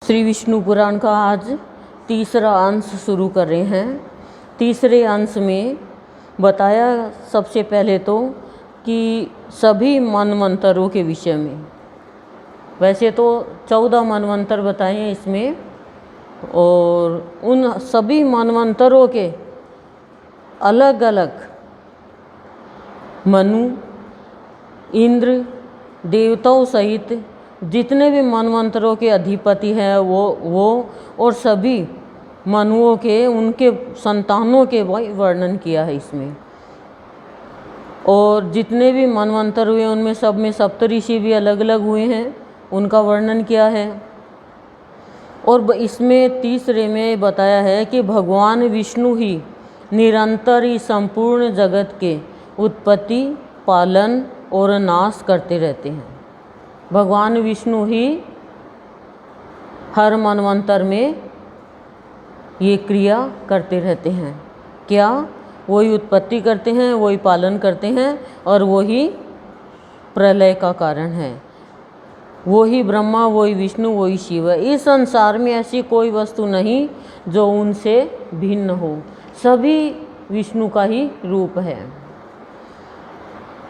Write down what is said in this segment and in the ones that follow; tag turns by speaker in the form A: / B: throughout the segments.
A: श्री विष्णु पुराण का आज तीसरा अंश शुरू कर रहे हैं। तीसरे अंश में बताया सबसे पहले तो कि सभी मनवंतरों के विषय में। वैसे तो 14 मनवंतर बताए हैं इसमें, और उन सभी मनवंतरों के अलग अलग मनु, इंद्र, देवताओं सहित जितने भी मनवंतरों के अधिपति हैं वो और सभी मनुओं के उनके संतानों के वर्णन किया है इसमें। और जितने भी मनवंतर हुए उनमें सब में सप्तऋषि भी अलग अलग हुए हैं, उनका वर्णन किया है। और इसमें तीसरे में बताया है कि भगवान विष्णु ही निरंतर ही संपूर्ण जगत के उत्पत्ति, पालन और नाश करते रहते हैं। भगवान विष्णु ही हर मनवंतर में ये क्रिया करते रहते हैं। क्या? वही उत्पत्ति करते हैं, वही पालन करते हैं और वही प्रलय का कारण है। वही ब्रह्मा, वही विष्णु, वही शिव है। इस संसार में ऐसी कोई वस्तु नहीं जो उनसे भिन्न हो, सभी विष्णु का ही रूप है।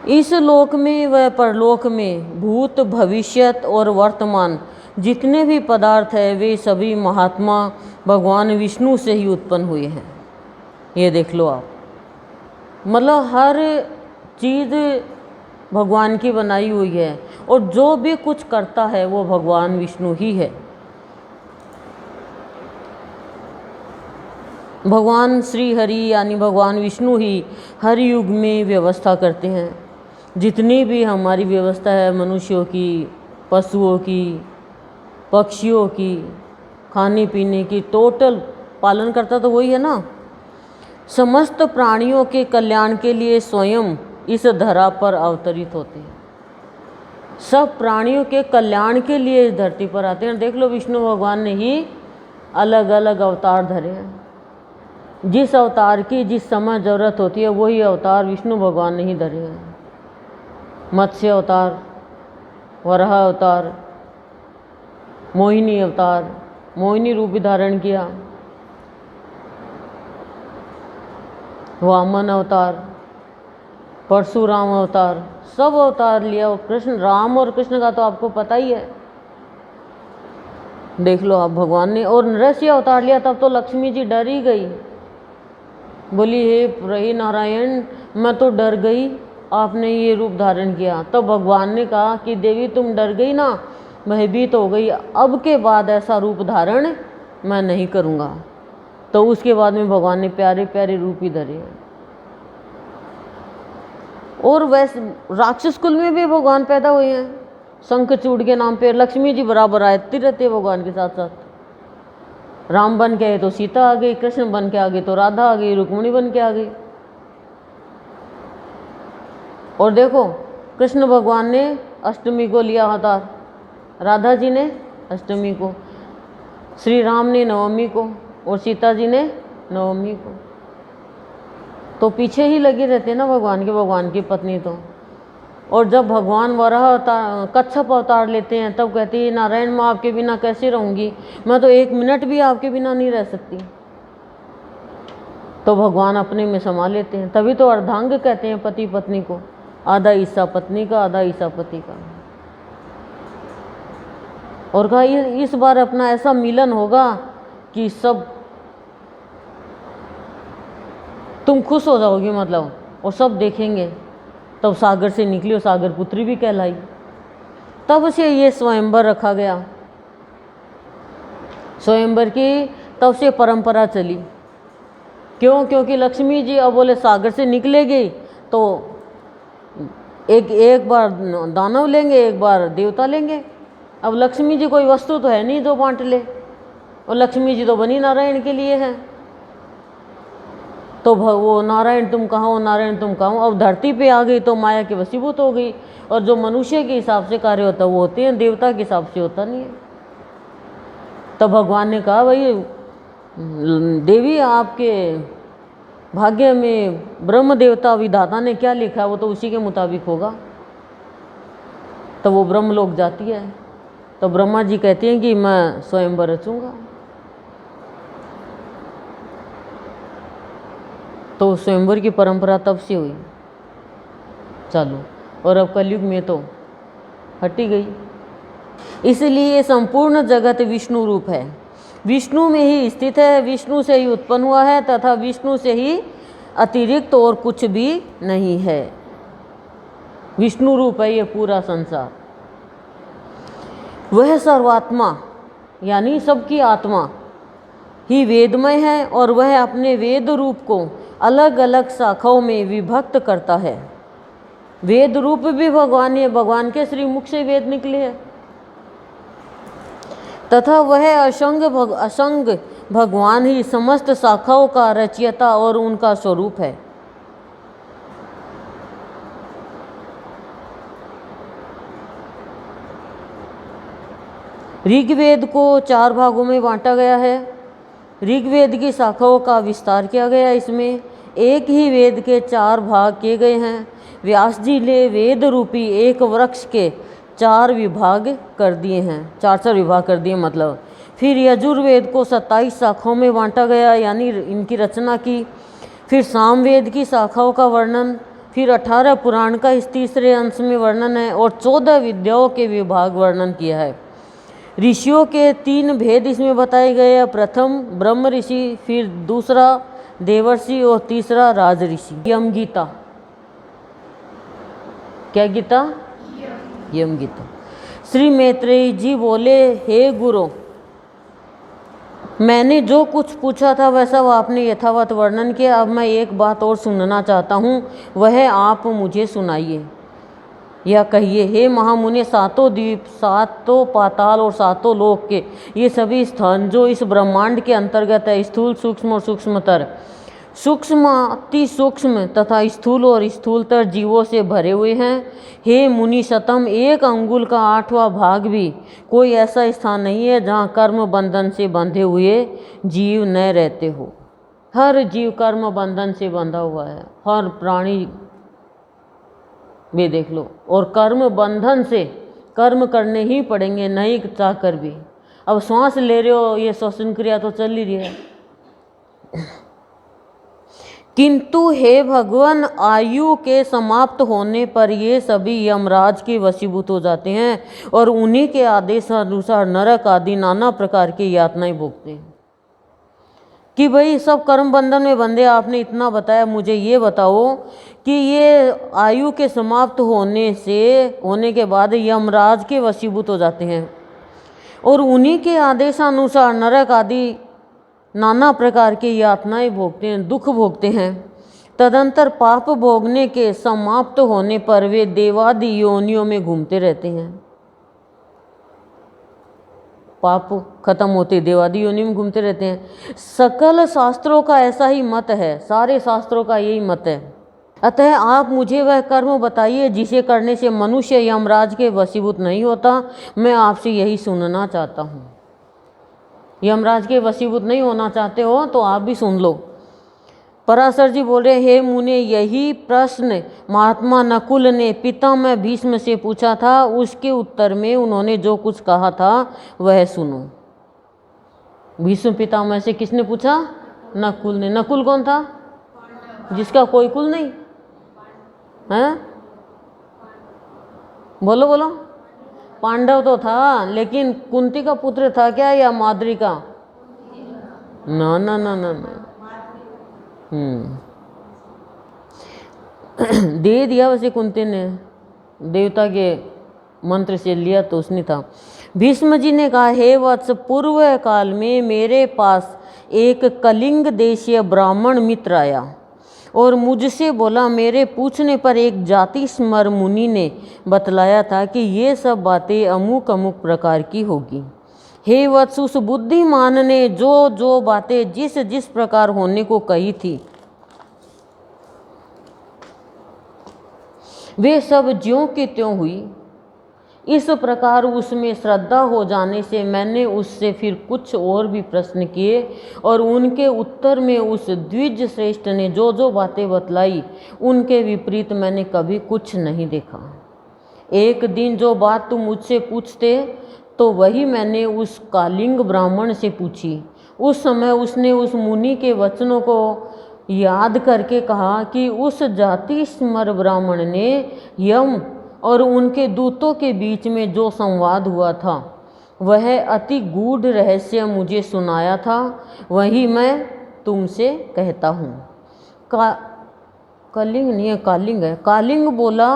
A: इस लोक में व परलोक में भूत, भविष्यत और वर्तमान जितने भी पदार्थ है वे सभी महात्मा भगवान विष्णु से ही उत्पन्न हुए हैं। ये देख लो आप, मतलब हर चीज़ भगवान की बनाई हुई है और जो भी कुछ करता है वो भगवान विष्णु ही है। भगवान श्री हरि यानी भगवान विष्णु ही हर युग में व्यवस्था करते हैं। जितनी भी हमारी व्यवस्था है, मनुष्यों की, पशुओं की, पक्षियों की, खाने पीने की, टोटल पालन करता तो वही है ना। समस्त प्राणियों के कल्याण के लिए स्वयं इस धरा पर अवतरित होते हैं। सब प्राणियों के कल्याण के लिए इस धरती पर आते हैं। देख लो, विष्णु भगवान ने ही अलग अलग अवतार धरे हैं। जिस अवतार की जिस समय ज़रूरत होती है वही अवतार विष्णु भगवान ने ही धरे हैं। मत्स्य अवतार, वराह अवतार, मोहिनी अवतार, मोहिनी रूप भी धारण किया, वामन अवतार, परशुराम अवतार, सब अवतार लिया। कृष्ण, राम और कृष्ण का तो आपको पता ही है। देख लो आप, भगवान ने और नृसिंह अवतार लिया, तब तो लक्ष्मी जी डर ही गई, बोली हे नारायण मैं तो डर गई, आपने ये रूप धारण किया। तो भगवान ने कहा कि देवी तुम डर गई ना, भयभीत हो गई, अब के बाद ऐसा रूप धारण मैं नहीं करूँगा। तो उसके बाद में भगवान ने प्यारे प्यारे रूप ही धरे। और वैसे राक्षस कुल में भी भगवान पैदा हुए हैं। शंखचूड़ के नाम पे लक्ष्मी जी बराबर आती रहती है भगवान के साथ साथ। राम बन के आए तो सीता आ गई, कृष्ण बन के आ गई तो राधा आ गई, रुक्मिणी बन के आ गई। और देखो, कृष्ण भगवान ने अष्टमी को लिया अवतार, राधा जी ने अष्टमी को, श्री राम ने नवमी को और सीता जी ने नवमी को। तो पीछे ही लगे रहते हैं ना भगवान की पत्नी तो। और जब भगवान वराह अवतार, कच्छप अवतार लेते हैं, तब कहती है नारायण मैं आपके बिना कैसे रहूँगी, मैं तो 1 मिनट भी आपके बिना नहीं रह सकती। तो भगवान अपने में समा लेते हैं। तभी तो अर्धांग कहते हैं पति पत्नी को, आधा हिस्सा पत्नी का, आधा हिस्सा पति का। और कहा इस बार अपना ऐसा मिलन होगा कि सब तुम खुश हो जाओगी, मतलब, और सब देखेंगे। तब सागर से निकली और सागर पुत्री भी कहलाई। तब से ये स्वयंवर रखा गया। स्वयंवर की तब से परंपरा चली। क्यों? क्योंकि लक्ष्मी जी अब बोले सागर से निकलेगी तो एक बार दानव लेंगे, एक बार देवता लेंगे। अब लक्ष्मी जी कोई वस्तु तो है नहीं जो बांट ले, और लक्ष्मी जी तो बनी नारायण के लिए है। तो वो नारायण तुम कहाँ, नारायण तुम कहाँ। अब धरती पे आ गई तो माया के वशीभूत हो गई। और जो मनुष्य के हिसाब से कार्य होता है वो होते हैं, देवता के हिसाब से होता नहीं है। तब भगवान ने कहा भाई देवी आपके भाग्य में ब्रह्म देवता विधाता ने क्या लिखा है वो तो उसी के मुताबिक होगा। तो वो ब्रह्म लोक जाती है। तो ब्रह्मा जी कहते हैं कि मैं स्वयंवर रचूंगा। तो स्वयंवर की परंपरा तब से हुई चालू, और अब कलयुग में तो हटी गई। इसलिए संपूर्ण जगत विष्णु रूप है, विष्णु में ही स्थित है, विष्णु से ही उत्पन्न हुआ है तथा विष्णु से ही अतिरिक्त और कुछ भी नहीं है। विष्णु रूप है ये पूरा संसार। वह सर्वात्मा यानी सबकी आत्मा ही वेदमय है और वह अपने वेद रूप को अलग अलग शाखाओं में विभक्त करता है। वेद रूप भी भगवान है, भगवान के श्रीमुख से वेद निकले हैं, तथा वह असंग भगवान ही समस्त शाखाओं का रचयिता और उनका स्वरूप है। ऋग्वेद को 4 भागों में बांटा गया है। ऋग्वेद की शाखाओं का विस्तार किया गया। इसमें एक ही वेद के 4 भाग किए गए हैं। व्यास जी ने वेद रूपी एक वृक्ष के 4 विभाग कर दिए हैं, 4 विभाग कर दिए मतलब। फिर यजुर्वेद को 27 शाखाओं में बांटा गया, यानी इनकी रचना की। फिर सामवेद की शाखाओं का वर्णन, फिर 18 पुराण का इस तीसरे अंश में वर्णन है और 14 विद्याओं के विभाग वर्णन किया है। ऋषियों के 3 भेद इसमें बताए गए हैं। प्रथम ब्रह्म ऋषि, फिर दूसरा देवर्षि और तीसरा राज ऋषि। यम गीता, क्या गीता? यम गीता। श्री मैत्रेयी जी बोले, हे गुरु, मैंने जो कुछ पूछा था वैसा वो आपने यथावत वर्णन किया। अब मैं एक बात और सुनना चाहता हूँ, वह आप मुझे सुनाइए या कहिए। हे महामुनि, 7 द्वीप, 7 पाताल और 7 लोक के ये सभी स्थान जो इस ब्रह्मांड के अंतर्गत है, स्थूल, सूक्ष्म और सूक्ष्मतर, सूक्ष्म, अति सूक्ष्म तथा स्थूल और स्थूलतर जीवों से भरे हुए हैं। हे मुनि सतम, 1 अंगुल का 8वां भाग भी कोई ऐसा स्थान नहीं है जहाँ कर्म बंधन से बंधे हुए जीव न रहते हो। हर जीव कर्म बंधन से बंधा हुआ है, हर प्राणी भी देख लो। और कर्म बंधन से कर्म करने ही पड़ेंगे, नहीं चाह कर भी। अब श्वास ले रहे हो, ये श्वसन क्रिया तो चल ही रही है। किंतु हे भगवान, आयु के समाप्त होने पर ये सभी यमराज के वशीभूत हो जाते हैं और उन्हीं के आदेश अनुसार नरक आदि नाना प्रकार की यातनाएं भोगते हैं। कि भाई सब कर्म बंधन में बंधे, आपने इतना बताया, मुझे ये बताओ कि ये आयु के समाप्त होने के बाद यमराज के वशीभूत हो जाते हैं और उन्हीं के आदेशानुसार नरक आदि नाना प्रकार की यातनाएं भोगते हैं, दुख भोगते हैं। तदंतर पाप भोगने के समाप्त होने पर वे देवादि योनियों में घूमते रहते हैं। पाप खत्म होते देवादि योनि में घूमते रहते हैं। सकल शास्त्रों का ऐसा ही मत है, सारे शास्त्रों का यही मत है। अतः आप मुझे वह कर्म बताइए जिसे करने से मनुष्य यमराज के वशीभूत नहीं होता। मैं आपसे यही सुनना चाहता हूँ। यमराज के वशीभूत नहीं होना चाहते हो तो आप भी सुन लो। पराशर जी बोल रहे, हे मुने, यही प्रश्न महात्मा नकुल ने पितामह भीष्म से पूछा था। उसके उत्तर में उन्होंने जो कुछ कहा था वह सुनो। भीष्म पितामह से किसने पूछा? नकुल ने। नकुल कौन था? जिसका कोई कुल नहीं है। बोलो बोलो। पांडव तो था, लेकिन कुंती का पुत्र था क्या या माद्री का? ना ना ना ना ना। दे दिया वैसे कुंती ने, देवता के मंत्र से लिया तो उसने था। भीष्म जी ने कहा, हे वत्स, पूर्व काल में मेरे पास एक कलिंग देशीय ब्राह्मण मित्र आया और मुझसे बोला। मेरे पूछने पर एक जाति स्मर मुनि ने बतलाया था कि ये सब बातें अमुक अमुक प्रकार की होगी। हे वत्स, उस बुद्धिमान ने जो जो बातें जिस जिस प्रकार होने को कही थी वे सब ज्यों की त्यों हुई। इस प्रकार उसमें श्रद्धा हो जाने से मैंने उससे फिर कुछ और भी प्रश्न किए और उनके उत्तर में उस द्विज श्रेष्ठ ने जो जो बातें बतलाई उनके विपरीत मैंने कभी कुछ नहीं देखा। एक दिन जो बात तुम मुझसे पूछते तो वही मैंने उस कालिंग ब्राह्मण से पूछी। उस समय उसने उस मुनि के वचनों को याद करके कहा कि उस जाति स्मर ब्राह्मण ने यम और उनके दूतों के बीच में जो संवाद हुआ था वह अति गूढ़ रहस्य मुझे सुनाया था, वही मैं तुमसे कहता हूँ। कलिंग नहीं है, कालिंग है। कालिंग बोला,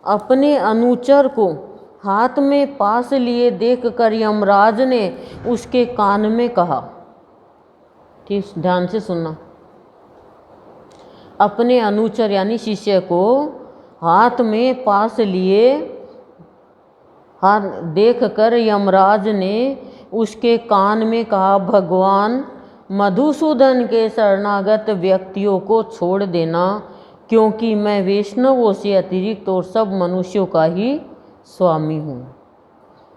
A: अपने अनुचर को हाथ में पास लिए देखकर यमराज ने उसके कान में कहा, ठीक ध्यान से सुनना, अपने अनुचर यानी शिष्य को हाथ में पास लिए हाथ देखकर यमराज ने उसके कान में कहा, भगवान मधुसूदन के शरणागत व्यक्तियों को छोड़ देना, क्योंकि मैं वैष्णवों से अतिरिक्त और सब मनुष्यों का ही स्वामी हूँ।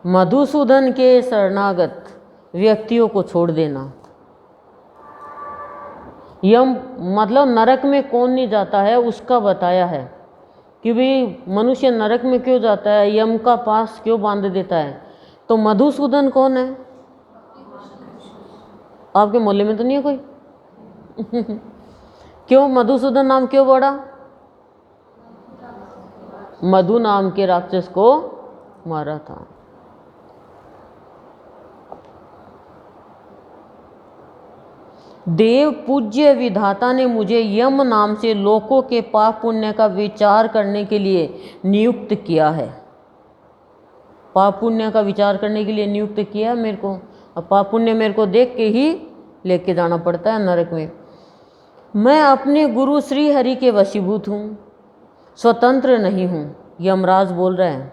A: मधुसूदन के शरणागत व्यक्तियों को छोड़ देना। यम मतलब नरक में कौन नहीं जाता है उसका बताया है कि भाई मनुष्य नरक में क्यों जाता है, यम का पास क्यों बांध देता है। तो मधुसूदन कौन है? आपके मोहल्ले में तो नहीं है कोई? क्यों मधुसूदन नाम क्यों पड़ा? मधु नाम के राक्षस को मारा था। देव पूज्य विधाता ने मुझे यम नाम से लोकों के पाप पुण्य का विचार करने के लिए नियुक्त किया है। पाप पुण्य का विचार करने के लिए नियुक्त किया मेरे को। अब पाप पुण्य मेरे को देख के ही लेके जाना पड़ता है नरक में। मैं अपने गुरु श्री हरि के वशीभूत हूँ, स्वतंत्र नहीं हूँ, यमराज बोल रहे हैं।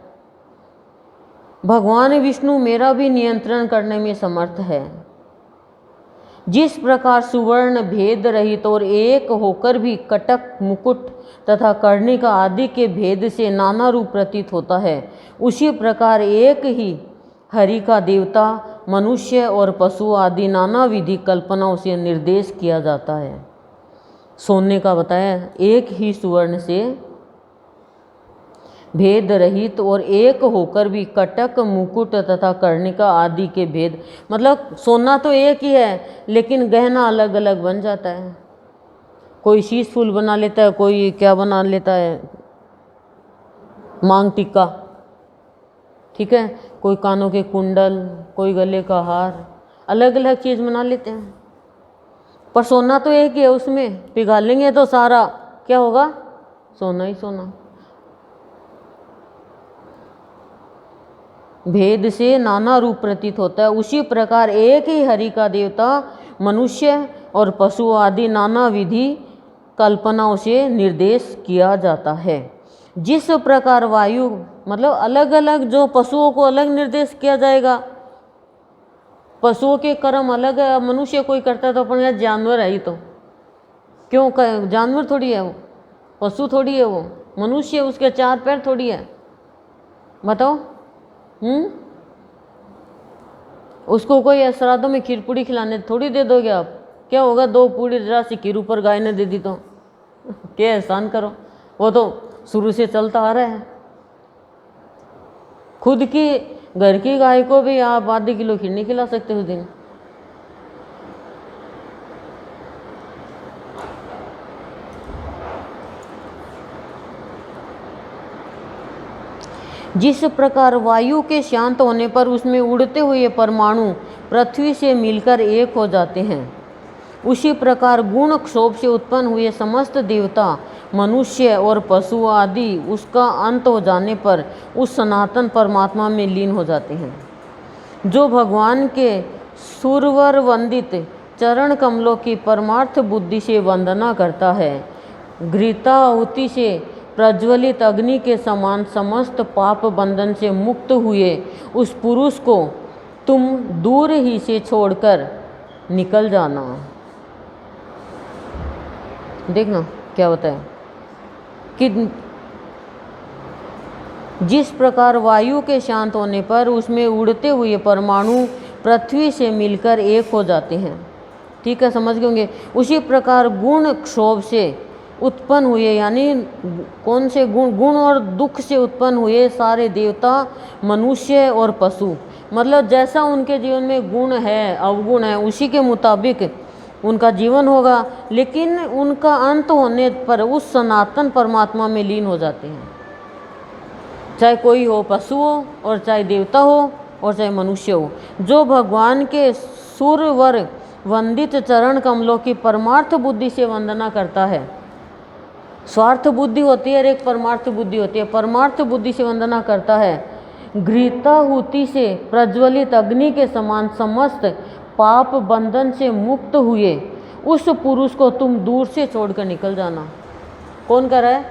A: भगवान विष्णु मेरा भी नियंत्रण करने में समर्थ है। जिस प्रकार सुवर्ण भेद रहित और एक होकर भी कटक, मुकुट तथा कर्णिका आदि के भेद से नाना रूप प्रतीत होता है, उसी प्रकार एक ही हरि का देवता, मनुष्य और पशु आदि नाना विधि कल्पनाओं से निर्देश किया जाता है। सोने का बताया, एक ही सुवर्ण से भेद रहित और एक होकर भी कटक, मुकुट तथा कर्णिका आदि के भेद, मतलब सोना तो एक ही है लेकिन गहना अलग अलग बन जाता है। कोई शीश फूल बना लेता है, कोई क्या बना लेता है, मांग टिक्का, ठीक है, कोई कानों के कुंडल, कोई गले का हार, अलग अलग चीज़ बना लेते हैं। पर सोना तो एक ही है, उसमें पिघालेंगे तो सारा क्या होगा? सोना ही सोना। भेद से नाना रूप प्रतीत होता है, उसी प्रकार एक ही हरि का देवता, मनुष्य और पशु आदि नाना विधि कल्पनाओं से निर्देश किया जाता है। जिस प्रकार वायु, मतलब अलग अलग, जो पशुओं को अलग निर्देश किया जाएगा, पशुओं के कर्म अलग है। मनुष्य कोई करता है तो अपन जानवर है ही, तो क्यों जानवर थोड़ी है वो, पशु थोड़ी है वो, मनुष्य, उसके चार पैर थोड़ी है, बताओ। उसको कोई श्राद्धों में खीर पूड़ी खिलाने थोड़ी दे दोगे आप? क्या होगा, दो पूड़ी जरा सी खीर ऊपर गाय ने दे दी तो क्या एहसान करो? वो तो शुरू से चलता आ रहा है। खुद की घर की गाय को भी आप आधे किलो खीर नहीं खिला सकते उस दिन। जिस प्रकार वायु के शांत होने पर उसमें उड़ते हुए परमाणु पृथ्वी से मिलकर एक हो जाते हैं, उसी प्रकार गुण क्षोभ से उत्पन्न हुए समस्त देवता, मनुष्य और पशु आदि उसका अंत हो जाने पर उस सनातन परमात्मा में लीन हो जाते हैं। जो भगवान के सुरवर वंदित चरण कमलों की परमार्थ बुद्धि से वंदना करता है, घृताहुति से प्रज्वलित अग्नि के समान समस्त पाप बंधन से मुक्त हुए उस पुरुष को तुम दूर ही से छोड़कर निकल जाना। देखना क्या होता है कि जिस प्रकार वायु के शांत होने पर उसमें उड़ते हुए परमाणु पृथ्वी से मिलकर एक हो जाते हैं, ठीक है, समझ गए होंगे। उसी प्रकार गुण क्षोभ से उत्पन्न हुए, यानी कौन से गुण, गुण और दुख से उत्पन्न हुए सारे देवता, मनुष्य और पशु मतलब जैसा उनके जीवन में गुण है, अवगुण है, उसी के मुताबिक उनका जीवन होगा, लेकिन उनका अंत होने पर उस सनातन परमात्मा में लीन हो जाते हैं। चाहे कोई हो, पशु हो, और चाहे देवता हो, और चाहे मनुष्य हो। जो भगवान के सुरवर वंदित चरण कमलों की परमार्थ बुद्धि से वंदना करता है। स्वार्थ बुद्धि होती है और एक परमार्थ बुद्धि होती है। परमार्थ बुद्धि से वंदना करता है, घृताहुति से प्रज्वलित अग्नि के समान समस्त पाप बंधन से मुक्त हुए उस पुरुष को तुम दूर से छोड़कर निकल जाना। कौन कर रहा है?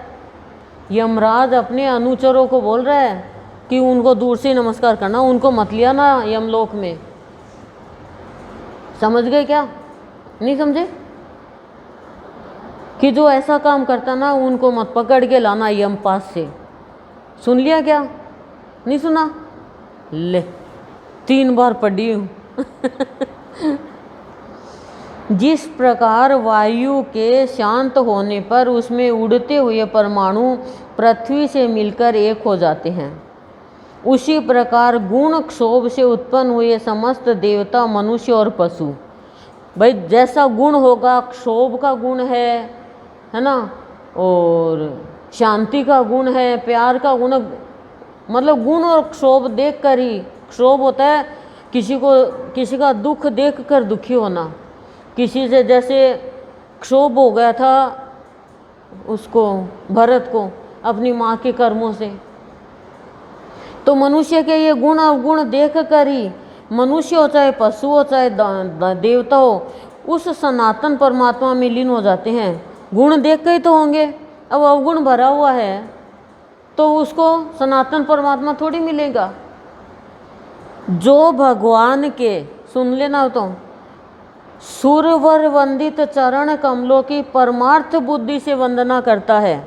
A: यमराज अपने अनुचरों को बोल रहा है कि उनको दूर से नमस्कार करना, उनको मत लिया ना यमलोक में। समझ गए क्या? नहीं समझे? कि जो ऐसा काम करता ना उनको मत पकड़ के लाना यम पास से। सुन लिया क्या? नहीं सुना? ले 3 बार पढ़ी हूँ। जिस प्रकार वायु के शांत होने पर उसमें उड़ते हुए परमाणु पृथ्वी से मिलकर एक हो जाते हैं, उसी प्रकार गुण क्षोभ से उत्पन्न हुए समस्त देवता, मनुष्य और पशु। भाई जैसा गुण होगा, क्षोभ का गुण है ना, और शांति का गुण है, प्यार का गुण, मतलब गुण और क्षोभ देख कर ही। क्षोभ होता है किसी का दुख देख कर दुखी होना। किसी से जैसे क्षोभ हो गया था उसको, भरत को, अपनी माँ के कर्मों से, तो मनुष्य के ये गुण अवगुण देख कर ही मनुष्य हो, चाहे पशु हो, चाहे देवता हो, उस सनातन परमात्मा में लीन हो जाते हैं। गुण देख के ही तो होंगे। अब अवगुण भरा हुआ है तो उसको सनातन परमात्मा थोड़ी मिलेगा। जो भगवान के, सुन लेना, तो सुरवर वंदित चरण कमलों की परमार्थ बुद्धि से वंदना करता है।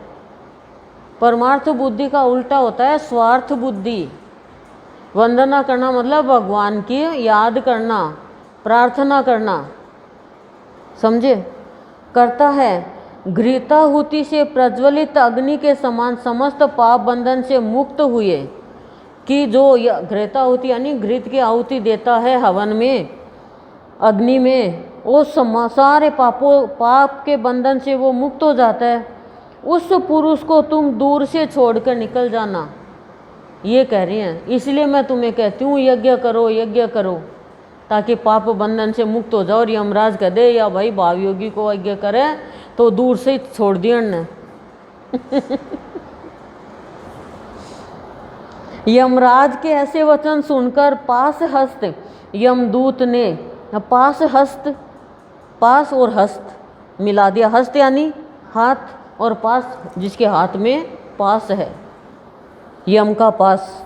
A: परमार्थ बुद्धि का उल्टा होता है स्वार्थ बुद्धि। वंदना करना मतलब भगवान की याद करना, प्रार्थना करना, समझे? करता है, घृताहुति से प्रज्वलित अग्नि के समान समस्त पाप बंधन से मुक्त हुए। कि जो घृताहुति यानी घृत की आहुति देता है हवन में, अग्नि में, वो सारे पाप के बंधन से वो मुक्त हो जाता है। उस पुरुष को तुम दूर से छोड़कर निकल जाना, ये कह रही हैं। इसलिए मैं तुम्हें कहती हूँ यज्ञ करो, यज्ञ करो, ताकि पाप बंधन से मुक्त हो जाओ। और यमराज कह दे या भाई भाव योगी को यज्ञ करे तो दूर से ही छोड़ दिया ने। यमराज के ऐसे वचन सुनकर पास हस्त यमदूत ने, पास हस्त, पास और हस्त मिला दिया। हस्त यानी हाथ, और पास जिसके हाथ में पास है, यम का पास।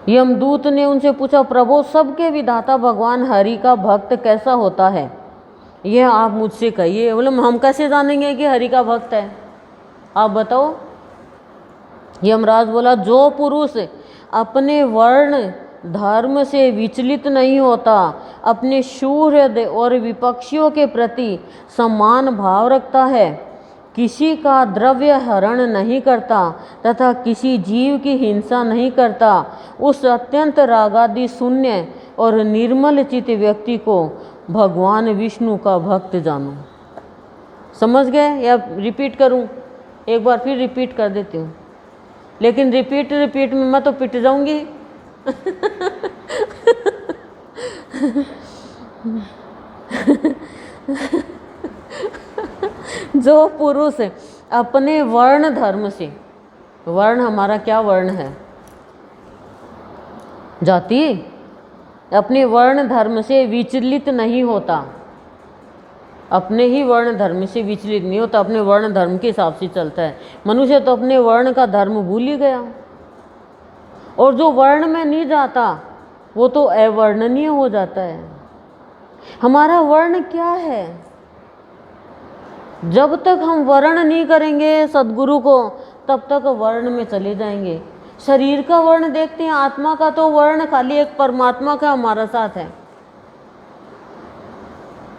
A: यमदूत ने उनसे पूछा, प्रभु सबके विधाता भगवान हरि का भक्त कैसा होता है, यह आप मुझसे कहिए। बोले हम कैसे जानेंगे कि हरि का भक्त है, आप बताओ। यमराज बोला, जो पुरुष अपने वर्ण धर्म से विचलित नहीं होता, अपने शूर और विपक्षियों के प्रति समान भाव रखता है, किसी का द्रव्य हरण नहीं करता तथा किसी जीव की हिंसा नहीं करता, उस अत्यंत रागादि शून्य और निर्मल चित्त व्यक्ति को भगवान विष्णु का भक्त जानो। समझ गए या रिपीट करूं? एक बार फिर रिपीट कर देती हूँ, लेकिन रिपीट में मैं तो पिट जाऊंगी। जो पुरुष अपने वर्ण धर्म से, वर्ण हमारा क्या वर्ण है? जाति। अपने वर्ण धर्म से विचलित नहीं होता, अपने ही वर्ण धर्म से विचलित नहीं होता, अपने वर्ण धर्म के हिसाब से चलता है। मनुष्य तो अपने वर्ण का धर्म भूल ही गया। और जो वर्ण में नहीं जाता वो तो अवर्णनीय हो जाता है। हमारा वर्ण क्या है? जब तक हम वर्ण नहीं करेंगे सद्गुरु को, तब तक वर्ण में चले जाएंगे। शरीर का वर्ण देखते हैं, आत्मा का तो वर्ण खाली एक परमात्मा का हमारा साथ है,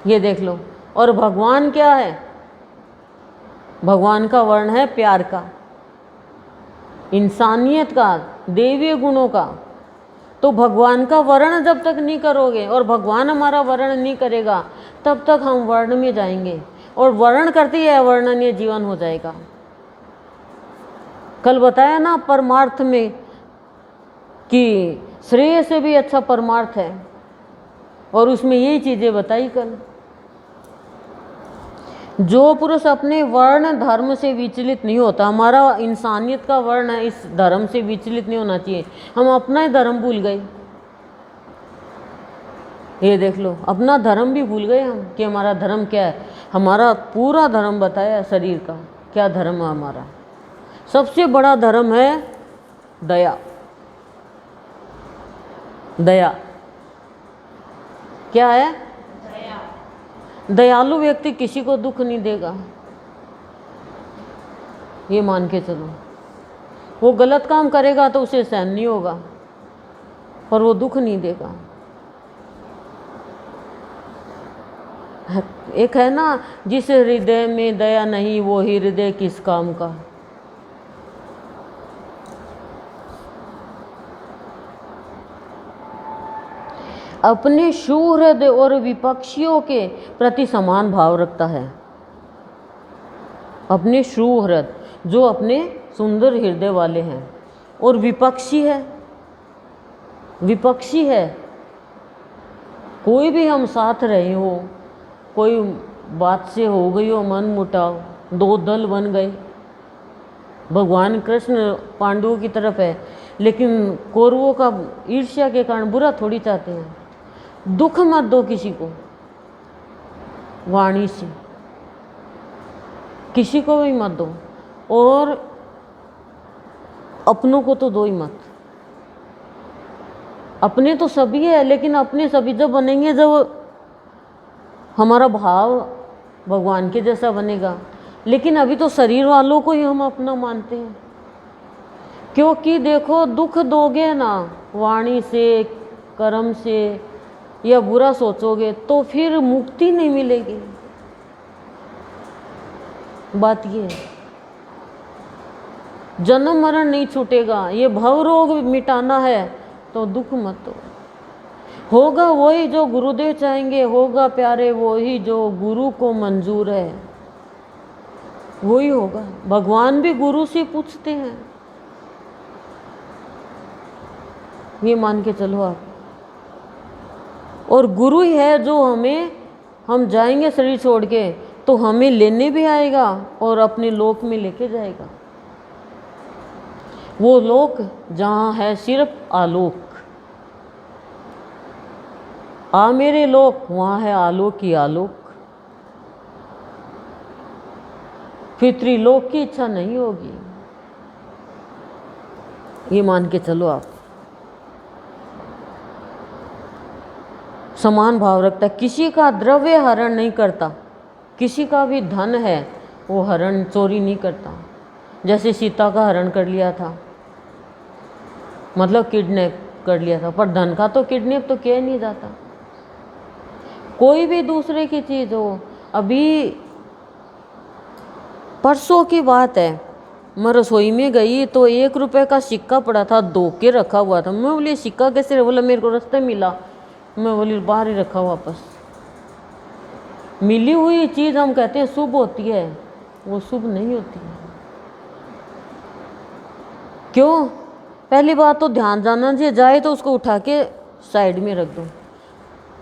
A: ये देख लो। और भगवान क्या है? भगवान का वर्ण है प्यार का, इंसानियत का, देवीय गुणों का। तो भगवान का वर्ण जब तक नहीं करोगे और भगवान हमारा वर्ण नहीं करेगा तब तक हम वर्ण में जाएंगे और वर्ण करते ही अवर्णनीय जीवन हो जाएगा। कल बताया ना परमार्थ में कि श्रेय से भी अच्छा परमार्थ है और उसमें यही चीज़ें बताई कल। जो पुरुष अपने वर्ण धर्म से विचलित नहीं होता, हमारा इंसानियत का वर्ण है, इस धर्म से विचलित नहीं होना चाहिए। हम अपना ही धर्म भूल गए, ये देख लो, अपना धर्म भी भूल गए हम कि हमारा धर्म क्या है। हमारा पूरा धर्म बताया शरीर का क्या धर्म है। हमारा सबसे बड़ा धर्म है दया। दया क्या है? दयालु व्यक्ति किसी को दुख नहीं देगा, ये मान के चलो। वो गलत काम करेगा तो उसे सहन नहीं होगा पर वो दुख नहीं देगा। एक है ना, जिस हृदय में दया नहीं वो हृदय किस काम का। अपने सुहृद और विपक्षियों के प्रति समान भाव रखता है। अपने सुहृद जो अपने सुंदर हृदय वाले हैं, और विपक्षी है, विपक्षी है कोई भी हम साथ रहे हो, कोई बात से हो गई हो मन मुटाव, दो दल बन गए। भगवान कृष्ण पांडवों की तरफ है लेकिन कौरवों का ईर्ष्या के कारण बुरा थोड़ी चाहते हैं। दुख मत दो किसी को वाणी से, किसी को भी मत दो, और अपनों को तो दो ही मत। अपने तो सभी है लेकिन अपने सभी जब बनेंगे जब हमारा भाव भगवान के जैसा बनेगा। लेकिन अभी तो शरीर वालों को ही हम अपना मानते हैं, क्योंकि देखो दुख दोगे ना वाणी से, कर्म से, या बुरा सोचोगे तो फिर मुक्ति नहीं मिलेगी। बात ये है, जन्म मरण नहीं छूटेगा। ये भव रोग मिटाना है तो दुख मत दो। होगा वही जो गुरुदेव चाहेंगे, होगा प्यारे वही जो गुरु को मंजूर है, वही होगा। भगवान भी गुरु से पूछते हैं, ये मान के चलो आप। और गुरु ही है जो हमें, हम जाएंगे शरीर छोड़ के तो हमें लेने भी आएगा और अपने लोक में लेके जाएगा। वो लोक जहाँ है सिर्फ आलोक। आ मेरे लोक, वहाँ है आलोक ही आलोक। फिर त्रिलोक की इच्छा नहीं होगी, ये मान के चलो आप। समान भाव रखता है, किसी का द्रव्य हरण नहीं करता, किसी का भी धन है वो हरण चोरी नहीं करता। जैसे सीता का हरण कर लिया था, मतलब किडनैप कर लिया था, पर धन का तो किडनैप तो किया नहीं जाता। कोई भी दूसरे की चीज़ हो, अभी परसों की बात है, मैं रसोई में गई तो 1 रुपए का सिक्का पड़ा था, धो के रखा हुआ था। मैं बोली सिक्का कैसे? बोला मेरे को रास्ते मिला। मैं बोली बाहर ही रखा वापस। मिली हुई चीज़ हम कहते हैं शुभ होती है, वो शुभ नहीं होती है। क्यों? पहली बात तो ध्यान जाना चाहिए, जाए तो उसको उठा के साइड में रख दो।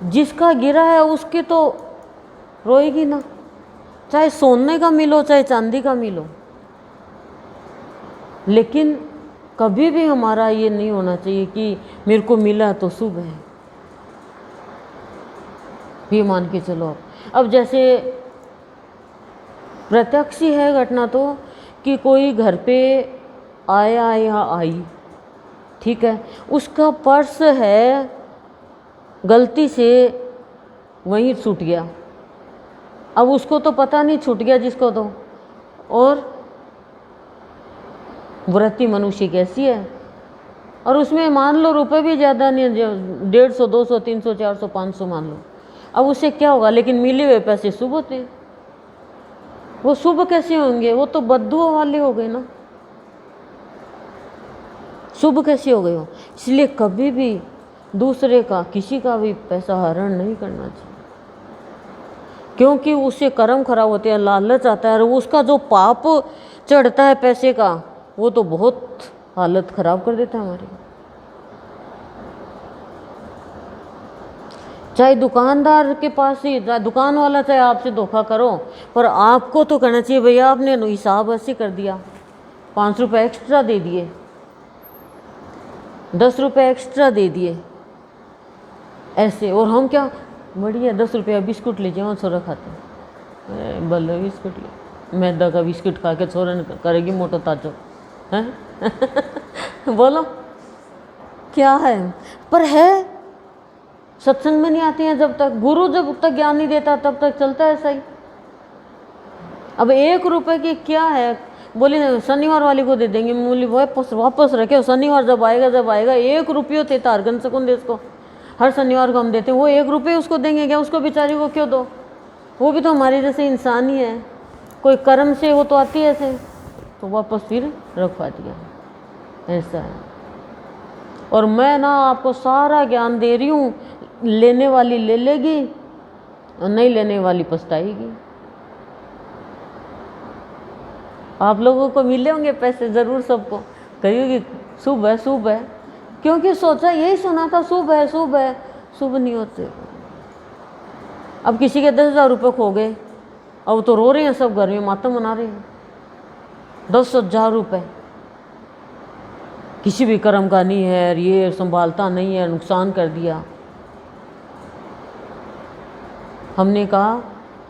A: जिसका गिरा है उसकी तो रोएगी ना, चाहे सोने का मिलो चाहे चांदी का मिलो। लेकिन कभी भी हमारा ये नहीं होना चाहिए कि मेरे को मिला तो शुभ है, ये मान के चलो आप। अब जैसे प्रत्यक्ष ही है घटना तो, कि कोई घर पे आया या आई, ठीक है, उसका पर्स है गलती से वहीं छूट गया। अब उसको तो पता नहीं छूट गया जिसको तो, और व्रती मनुष्य कैसी है, और उसमें मान लो रुपए भी ज़्यादा नहीं, 150, 200, 300, 400, 500 मान लो। अब उससे क्या होगा? लेकिन मिले हुए पैसे शुभ होते हैं। वो शुभ कैसे होंगे? वो तो बद्दुआ वाले हो गए ना, शुभ कैसे हो गए हो? इसलिए कभी भी दूसरे का, किसी का भी पैसा हरण नहीं करना चाहिए, क्योंकि उससे कर्म खराब होते हैं, लालच आता है, और उसका जो पाप चढ़ता है पैसे का, वो तो बहुत हालत खराब कर देता है हमारी। चाहे दुकानदार के पास ही, दुकान वाला चाहे आपसे धोखा करो, पर आपको तो कहना चाहिए भैया आपने हिसाब ऐसे कर दिया, 5 रुपये एक्स्ट्रा दे दिए, 10 रुपये एक्स्ट्रा दे दिए ऐसे। और हम क्या बढ़िया 10 रुपया बिस्कुट ले जाओ, छोरा खाते हैं, बल्ले बिस्कुट ले, मैदा का बिस्कुट खा के छोरा ने करेगी मोटो ताजो हैं बोलो क्या है। पर है, सत्संग में नहीं आते हैं जब तक, गुरु जब तक ज्ञान नहीं देता तब तक चलता है ऐसा ही। अब 1 रुपये की क्या है, बोली शनिवार वाली को दे देंगे, मूल्य वापस रखे, शनिवार जब आएगा 1 रुपये थे तारगन सकून दे उसको, हर शनिवार को हम देते हैं, वो 1 रुपये उसको देंगे क्या, उसको बेचारी को क्यों दो, वो भी तो हमारे जैसे इंसान ही है, कोई कर्म से वो तो आती है ऐसे, तो वापस फिर रखवा दिया, ऐसा है। और मैं ना आपको सारा ज्ञान दे रही हूँ, लेने वाली ले लेगी और नहीं लेने वाली पछताएगी। आप लोगों को मिले होंगे पैसे ज़रूर, सबको कहिएगी शुभ है शुभ है, क्योंकि सोचा यही सुना था शुभ है शुभ है, शुभ नहीं होते। अब किसी के 10,000 रुपये खो गए, अब तो रो रहे हैं सब, घर में मातम मना रहे हैं। 10,000 रुपये किसी भी कर्म का नहीं है, ये संभालता नहीं है, नुकसान कर दिया। हमने कहा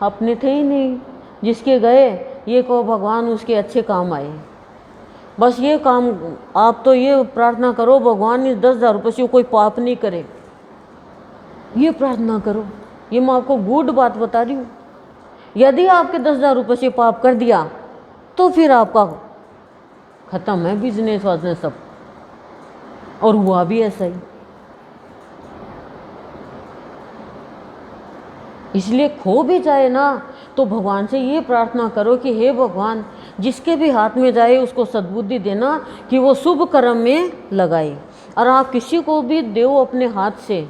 A: अपने थे ही नहीं, जिसके गए ये कहो भगवान उसके अच्छे काम आए, बस ये काम। आप तो ये प्रार्थना करो भगवान इस 10,000 रुपये से कोई पाप नहीं करे, ये प्रार्थना करो। ये मैं आपको गुड बात बता रही हूँ। यदि आपके 10,000 रुपये से पाप कर दिया तो फिर आपका खत्म है बिजनेस वाजनेस सब। और हुआ भी ऐसा ही। इसलिए खो भी जाए ना तो भगवान से ये प्रार्थना करो कि हे भगवान जिसके भी हाथ में जाए उसको सद्बुद्धि देना कि वो शुभ कर्म में लगाए। और आप किसी को भी दो अपने हाथ से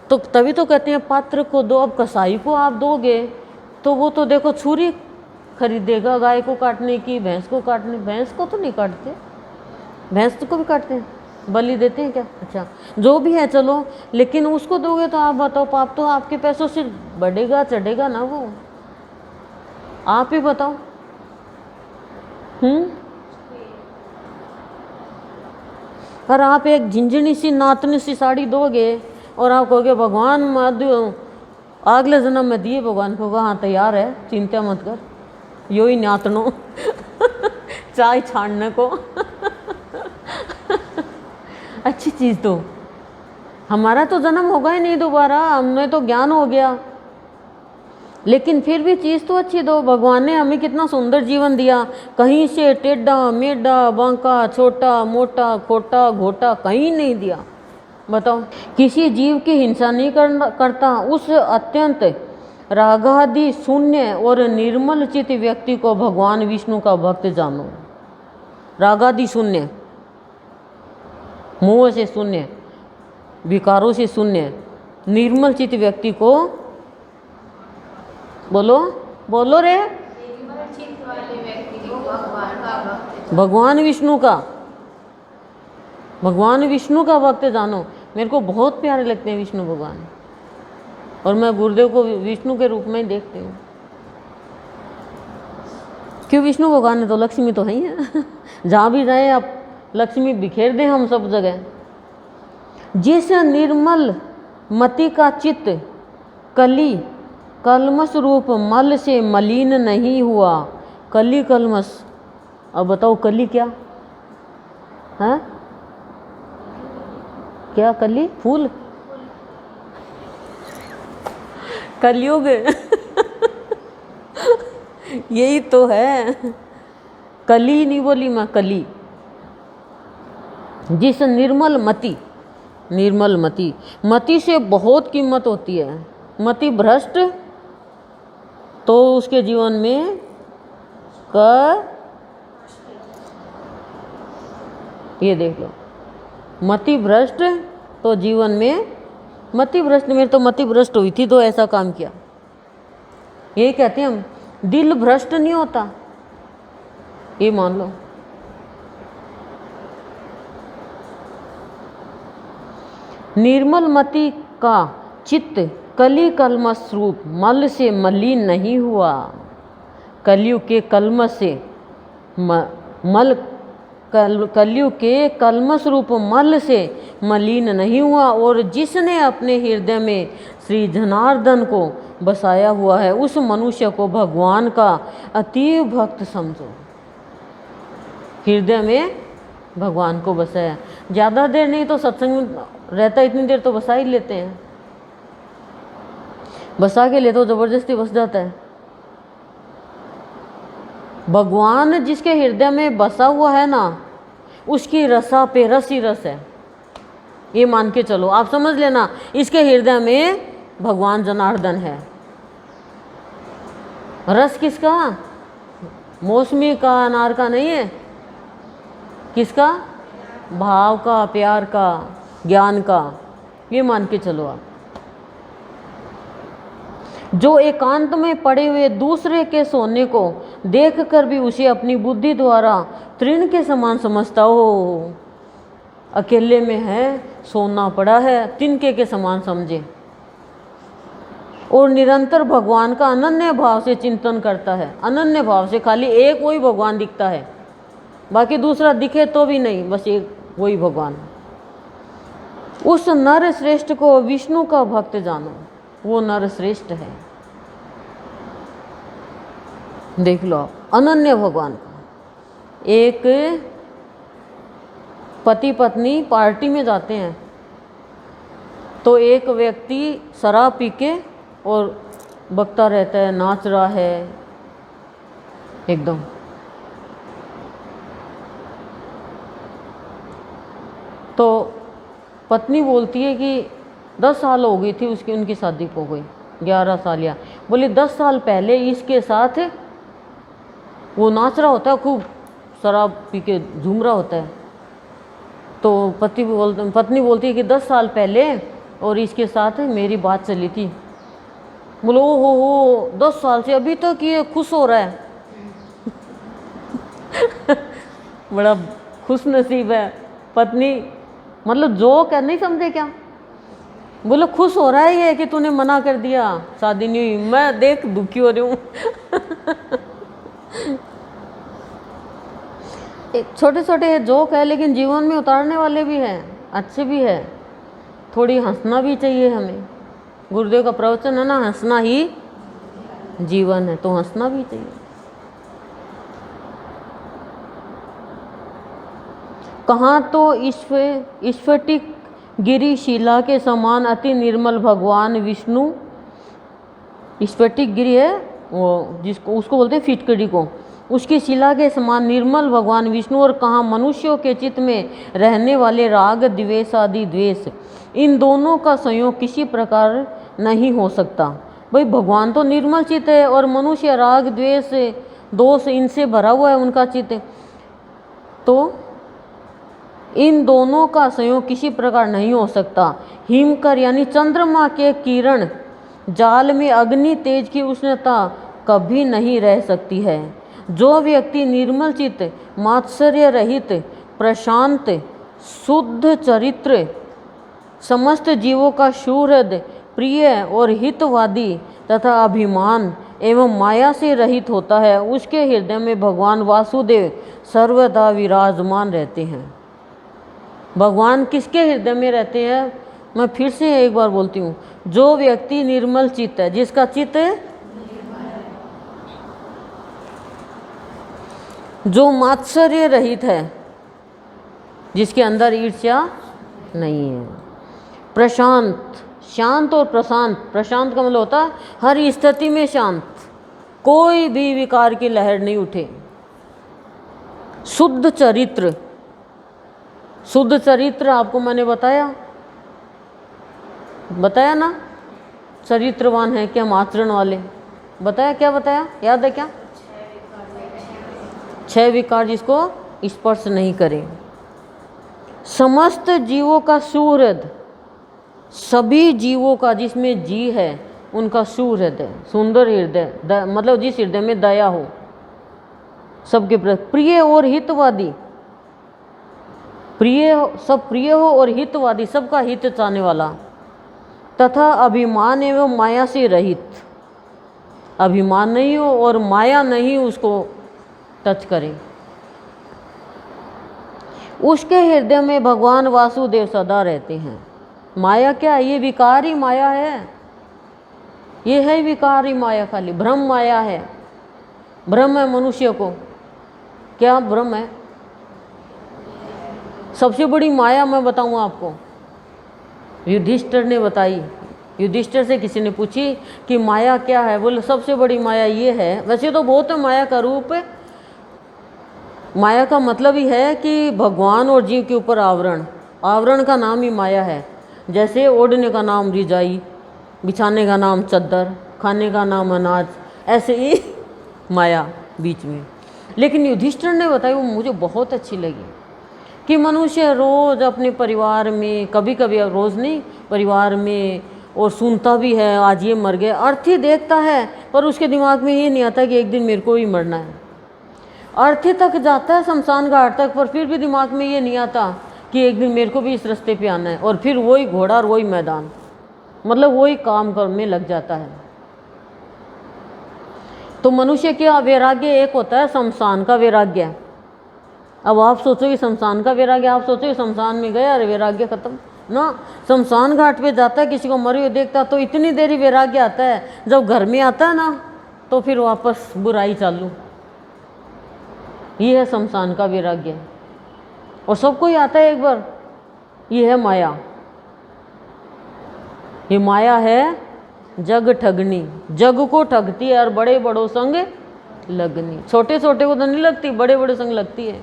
A: तो तभी तो कहते हैं पात्र को दो। अब कसाई को आप दोगे तो वो तो देखो छुरी खरीदेगा गाय को काटने की, भैंस को काटने। भैंस को तो नहीं काटते, भैंस को भी काटते हैं, बलि देते हैं क्या? अच्छा जो भी है चलो, लेकिन उसको दोगे तो आप बताओ पाप तो आपके पैसों से बढ़ेगा चढ़ेगा ना, वो आप ही बताओ। और आप एक झिंझनी सी नातनी सी साड़ी दोगे और आप कहोगे भगवान माधु अगले जन्म में दिए, भगवान को हाँ तैयार है चिंता मत कर, यो ही नातनो चाय छाड़ने को अच्छी चीज़ तो हमारा तो जन्म होगा ही नहीं दोबारा, हमें तो ज्ञान हो गया, लेकिन फिर भी चीज़ तो अच्छी दो। भगवान ने हमें कितना सुंदर जीवन दिया, कहीं से टेढ़ा मेढ़ा बांका छोटा मोटा खोटा घोटा कहीं नहीं दिया। बताओ किसी जीव की हिंसा नहीं करता, उस अत्यंत रागादि शून्य और निर्मल चित्त व्यक्ति को भगवान विष्णु का भक्त जानो। रागादि शून्य, मोह से शून्य, विकारों से शून्य, निर्मल चित्त व्यक्ति को बोलो बोलो रे, भगवान विष्णु का, भगवान विष्णु का भक्त जानो। मेरे को बहुत प्यारे लगते हैं विष्णु भगवान, और मैं गुरुदेव को विष्णु के रूप में ही देखती हूँ। क्यों? विष्णु भगवान ने तो लक्ष्मी तो है ही है जहाँ भी जाए आप लक्ष्मी बिखेर दें हम सब जगह। जिस निर्मल मति का चित्त कली कलमस रूप मल से मलिन नहीं हुआ। कली कलमस, अब बताओ कली क्या है? क्या कली? फूल, कलयुग यही तो है। कली नहीं बोली मैं, कली। जिस निर्मल मति, निर्मल मति, मति से बहुत कीमत होती है। मति भ्रष्ट तो उसके जीवन में ये देख लो, मति भ्रष्ट तो जीवन में मति भ्रष्ट, मेरे तो मति भ्रष्ट हुई थी तो ऐसा काम किया। यही कहते हैं हम, दिल भ्रष्ट नहीं होता, ये मान लो। निर्मल मति का चित्त कली कलमश रूप मल से मलिन नहीं हुआ। कलयुग के कलमश से कलयुग के कलमश रूप मल से मलिन नहीं हुआ, और जिसने अपने हृदय में श्री जनार्दन को बसाया हुआ है उस मनुष्य को भगवान का अतीव भक्त समझो। हृदय में भगवान को बसाया, ज़्यादा देर नहीं तो सत्संग में रहता इतनी देर तो बसा ही लेते हैं, बसा के ले तो जबरदस्ती बस जाता है। भगवान जिसके हृदय में बसा हुआ है ना, उसकी रसा पे रस ही रस है, ये मान के चलो। आप समझ लेना, इसके हृदय में भगवान जनार्दन है। रस किसका? मौसमी का, अनार का नहीं है। किसका? भाव का, प्यार का, ज्ञान का, ये मान के चलो आप। जो एकांत में पड़े हुए दूसरे के सोने को देखकर भी उसे अपनी बुद्धि द्वारा तृण के समान समझता हो, अकेले में है, सोना पड़ा है, तिनके के समान समझे, और निरंतर भगवान का अनन्य भाव से चिंतन करता है। अनन्य भाव से, खाली एक वही भगवान दिखता है, बाकी दूसरा दिखे तो भी नहीं, बस एक वही भगवान। उस नर श्रेष्ठ को विष्णु का भक्त जानो, वो नर श्रेष्ठ है। देख लो आप, अनन्य भगवान का। एक पति पत्नी पार्टी में जाते हैं तो एक व्यक्ति शराब पी के और बकता रहता है, नाच रहा है एकदम। तो पत्नी बोलती है कि 10 साल हो गई थी उसकी, उनकी शादी हो गई 11 साल या, बोली 10 साल पहले इसके साथ वो नाच रहा होता है, खूब शराब पी के झूम रहा होता है। तो पत्नी बोलती है कि 10 साल पहले और इसके साथ मेरी बात चली थी। बोलो हो 10 साल से अभी तक ये खुश हो रहा है। बड़ा खुश नसीब है पत्नी, मतलब जोक है, नहीं समझे क्या? बोलो खुश हो रहा है ये कि तूने मना कर दिया, शादी नहीं हुई, मैं देख दुखी हो रही हूँ। छोटे छोटे जोक है लेकिन जीवन में उतारने वाले भी हैं, अच्छे भी है। थोड़ी हंसना भी चाहिए हमें। गुरुदेव का प्रवचन है ना, हंसना ही जीवन है, तो हंसना भी चाहिए। कहाँ तो स्फटिक गिरी शिला के समान अति निर्मल भगवान विष्णु, स्फटिक गिरी है वो जिसको उसको बोलते हैं फिटकड़ी को, उसकी शिला के समान निर्मल भगवान विष्णु, और कहाँ मनुष्यों के चित्त में रहने वाले राग द्वेष आदि द्वेष, इन दोनों का संयोग किसी प्रकार नहीं हो सकता। भाई भगवान तो निर्मल चित्त है और मनुष्य राग द्वेष दोष इनसे भरा हुआ है उनका चित्त, तो इन दोनों का संयोग किसी प्रकार नहीं हो सकता। हिमकर यानी चंद्रमा के किरण जाल में अग्नि तेज की उष्णता कभी नहीं रह सकती है। जो व्यक्ति निर्मल चित्त, मात्सर्य रहित, प्रशांत, शुद्ध चरित्र, समस्त जीवों का सुहृद, प्रिय और हितवादी तथा अभिमान एवं माया से रहित होता है, उसके हृदय में भगवान वासुदेव सर्वदा विराजमान रहते हैं। भगवान किसके हृदय में रहते हैं? मैं फिर से एक बार बोलती हूँ, जो व्यक्ति निर्मल चित्त है, जिसका चित्त जो मात्सर्य रहित है, जिसके अंदर ईर्ष्या नहीं है, प्रशांत, शांत और प्रशांत, प्रशांत का मतलब होता है हर स्थिति में शांत, कोई भी विकार की लहर नहीं उठे, शुद्ध चरित्र, शुद्ध चरित्र आपको मैंने बताया ना, चरित्रवान है क्या, आचरण वाले, बताया क्या, बताया याद है क्या? 6 विकार जिसको स्पर्श नहीं करें, समस्त जीवों का सुहृद, सभी जीवों का जिसमें जी है उनका सुहृदय, सुंदर हृदय, मतलब जिस हृदय में दया हो, सबके प्रति प्रिय और हितवादी, सब प्रिय हो और हितवादी, सबका हित चाहने वाला, तथा अभिमान एवं माया से रहित, अभिमान नहीं हो और माया नहीं उसको टच करे। उसके हृदय में भगवान वासुदेव सदा रहते हैं। माया क्या है? ये विकारी माया है, ये है विकारी माया, खाली भ्रम माया है। भ्रम है मनुष्य को, क्या भ्रम है? सबसे बड़ी माया मैं बताऊं आपको, युधिष्ठिर ने बताई। युधिष्ठिर से किसी ने पूछी कि माया क्या है, बोले सबसे बड़ी माया ये है। वैसे तो बहुत है माया का रूप, माया का मतलब ही है कि भगवान और जीव के ऊपर आवरण, आवरण का नाम ही माया है। जैसे ओढ़ने का नाम रिजाई, बिछाने का नाम चद्दर, खाने का नाम अनाज, ऐसे ही माया बीच में। लेकिन युधिष्ठिर ने बताई, वो मुझे बहुत अच्छी लगी, कि मनुष्य रोज़ अपने परिवार में, कभी कभी रोज़ नहीं, परिवार में, और सुनता भी है आज ये मर गए, अर्थी देखता है, पर उसके दिमाग में ये नहीं आता कि एक दिन मेरे को भी मरना है। अर्थी तक जाता है शमशान घाट तक, पर फिर भी दिमाग में ये नहीं आता कि एक दिन मेरे को भी इस रास्ते पे आना है। और फिर वही घोड़ा और वही मैदान, मतलब वही काम करने लग जाता है। तो मनुष्य का वैराग्य एक होता है शमशान का वैराग्य। अब आप सोचोगे शमशान का वैराग्य, आप सोचोगे शमशान में गया अरे वैराग्य खत्म ना। शमशान घाट पे जाता है, किसी को मरे हुए देखता तो इतनी देरी वैराग्य आता है, जब घर में आता है ना तो फिर वापस बुराई चालू। ये है शमशान का वैराग्य, और सबको ही आता है एक बार। ये है माया, ये माया है जग ठगनी, जग को ठगती है और बड़े बड़ों संग लगनी। छोटे छोटे को तो नहीं लगती, बड़े बड़े संग लगती है।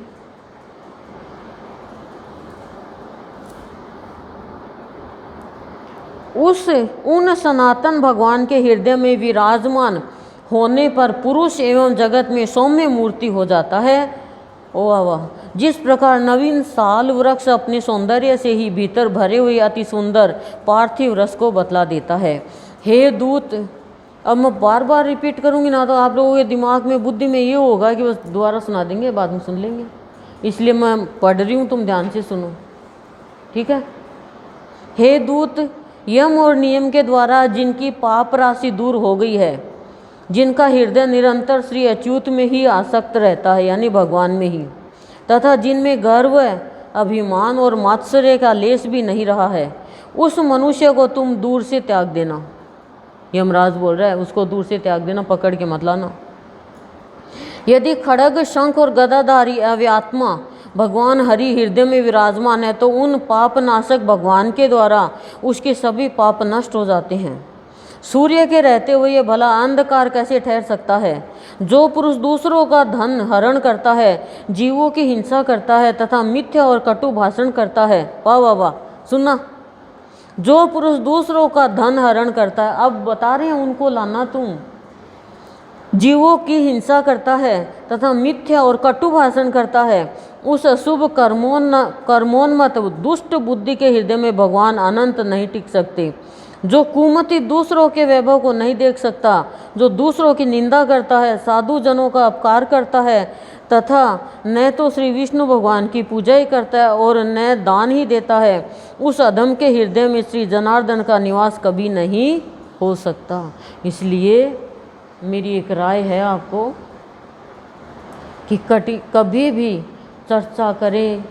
A: उन सनातन भगवान के हृदय में विराजमान होने पर पुरुष एवं जगत में सौम्य मूर्ति हो जाता है। ओ वाह! जिस प्रकार नवीन साल वृक्ष अपने सौंदर्य से ही भीतर भरे हुए अति सुंदर पार्थिव रस को बतला देता है। हे दूत, अब मैं बार बार रिपीट करूंगी ना तो आप लोगों के दिमाग में, बुद्धि में ये होगा कि बस दोबारा सुना देंगे, बाद में सुन लेंगे, इसलिए मैं पढ़ रही हूँ, तुम ध्यान से सुनो, ठीक है। हे दूत, यम और नियम के द्वारा जिनकी पाप राशि दूर हो गई है, जिनका हृदय निरंतर श्री अच्युत में ही आसक्त रहता है, यानी भगवान में ही, तथा जिनमें गर्व, अभिमान और मात्सर्य का लेश भी नहीं रहा है, उस मनुष्य को तुम दूर से त्याग देना। यमराज बोल रहा है, उसको दूर से त्याग देना, पकड़ के मत लाना। यदि खड़ग, शंख और गदाधारी अव्यात्मा भगवान हरि हृदय में विराजमान है तो उन पाप नाशक भगवान के द्वारा उसके सभी पाप नष्ट हो जाते हैं। सूर्य के रहते हुए ये भला अंधकार कैसे ठहर सकता है? जो पुरुष दूसरों का धन हरण करता है, जीवों की हिंसा करता है तथा मिथ्या और कटु भाषण करता है, वाह वाह वाह, सुनना, जो पुरुष दूसरों का धन हरण करता है, अब बता रहे हैं उनको लाना तुम, जीवों की हिंसा करता है तथा मिथ्या और कटु भाषण करता है, उस अशुभ कर्मोन्मत दुष्ट बुद्धि के हृदय में भगवान अनंत नहीं टिक सकते। जो कुमति दूसरों के वैभव को नहीं देख सकता, जो दूसरों की निंदा करता है, साधु जनों का अपकार करता है तथा न तो श्री विष्णु भगवान की पूजा ही करता है और न दान ही देता है, उस अधम के हृदय में श्री जनार्दन का निवास कभी नहीं हो सकता। इसलिए मेरी एक राय है आपको कि कभी भी चर्चा करें,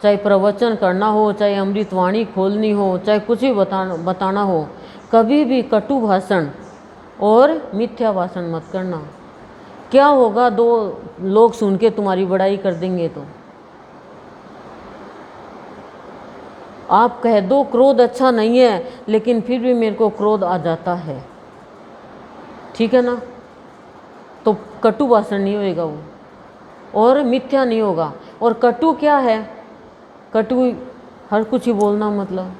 A: चाहे प्रवचन करना हो, चाहे अमृतवाणी खोलनी हो, चाहे कुछ भी बताना हो, कभी भी कटु भाषण और मिथ्या भाषण मत करना। क्या होगा, दो लोग सुन के तुम्हारी बड़ाई कर देंगे तो आप कह दो क्रोध अच्छा नहीं है, लेकिन फिर भी मेरे को क्रोध आ जाता है, ठीक है ना, तो कटु भाषण नहीं होएगा वो, और मिथ्या नहीं होगा। और कटु क्या है? कटु हर कुछ ही बोलना, मतलब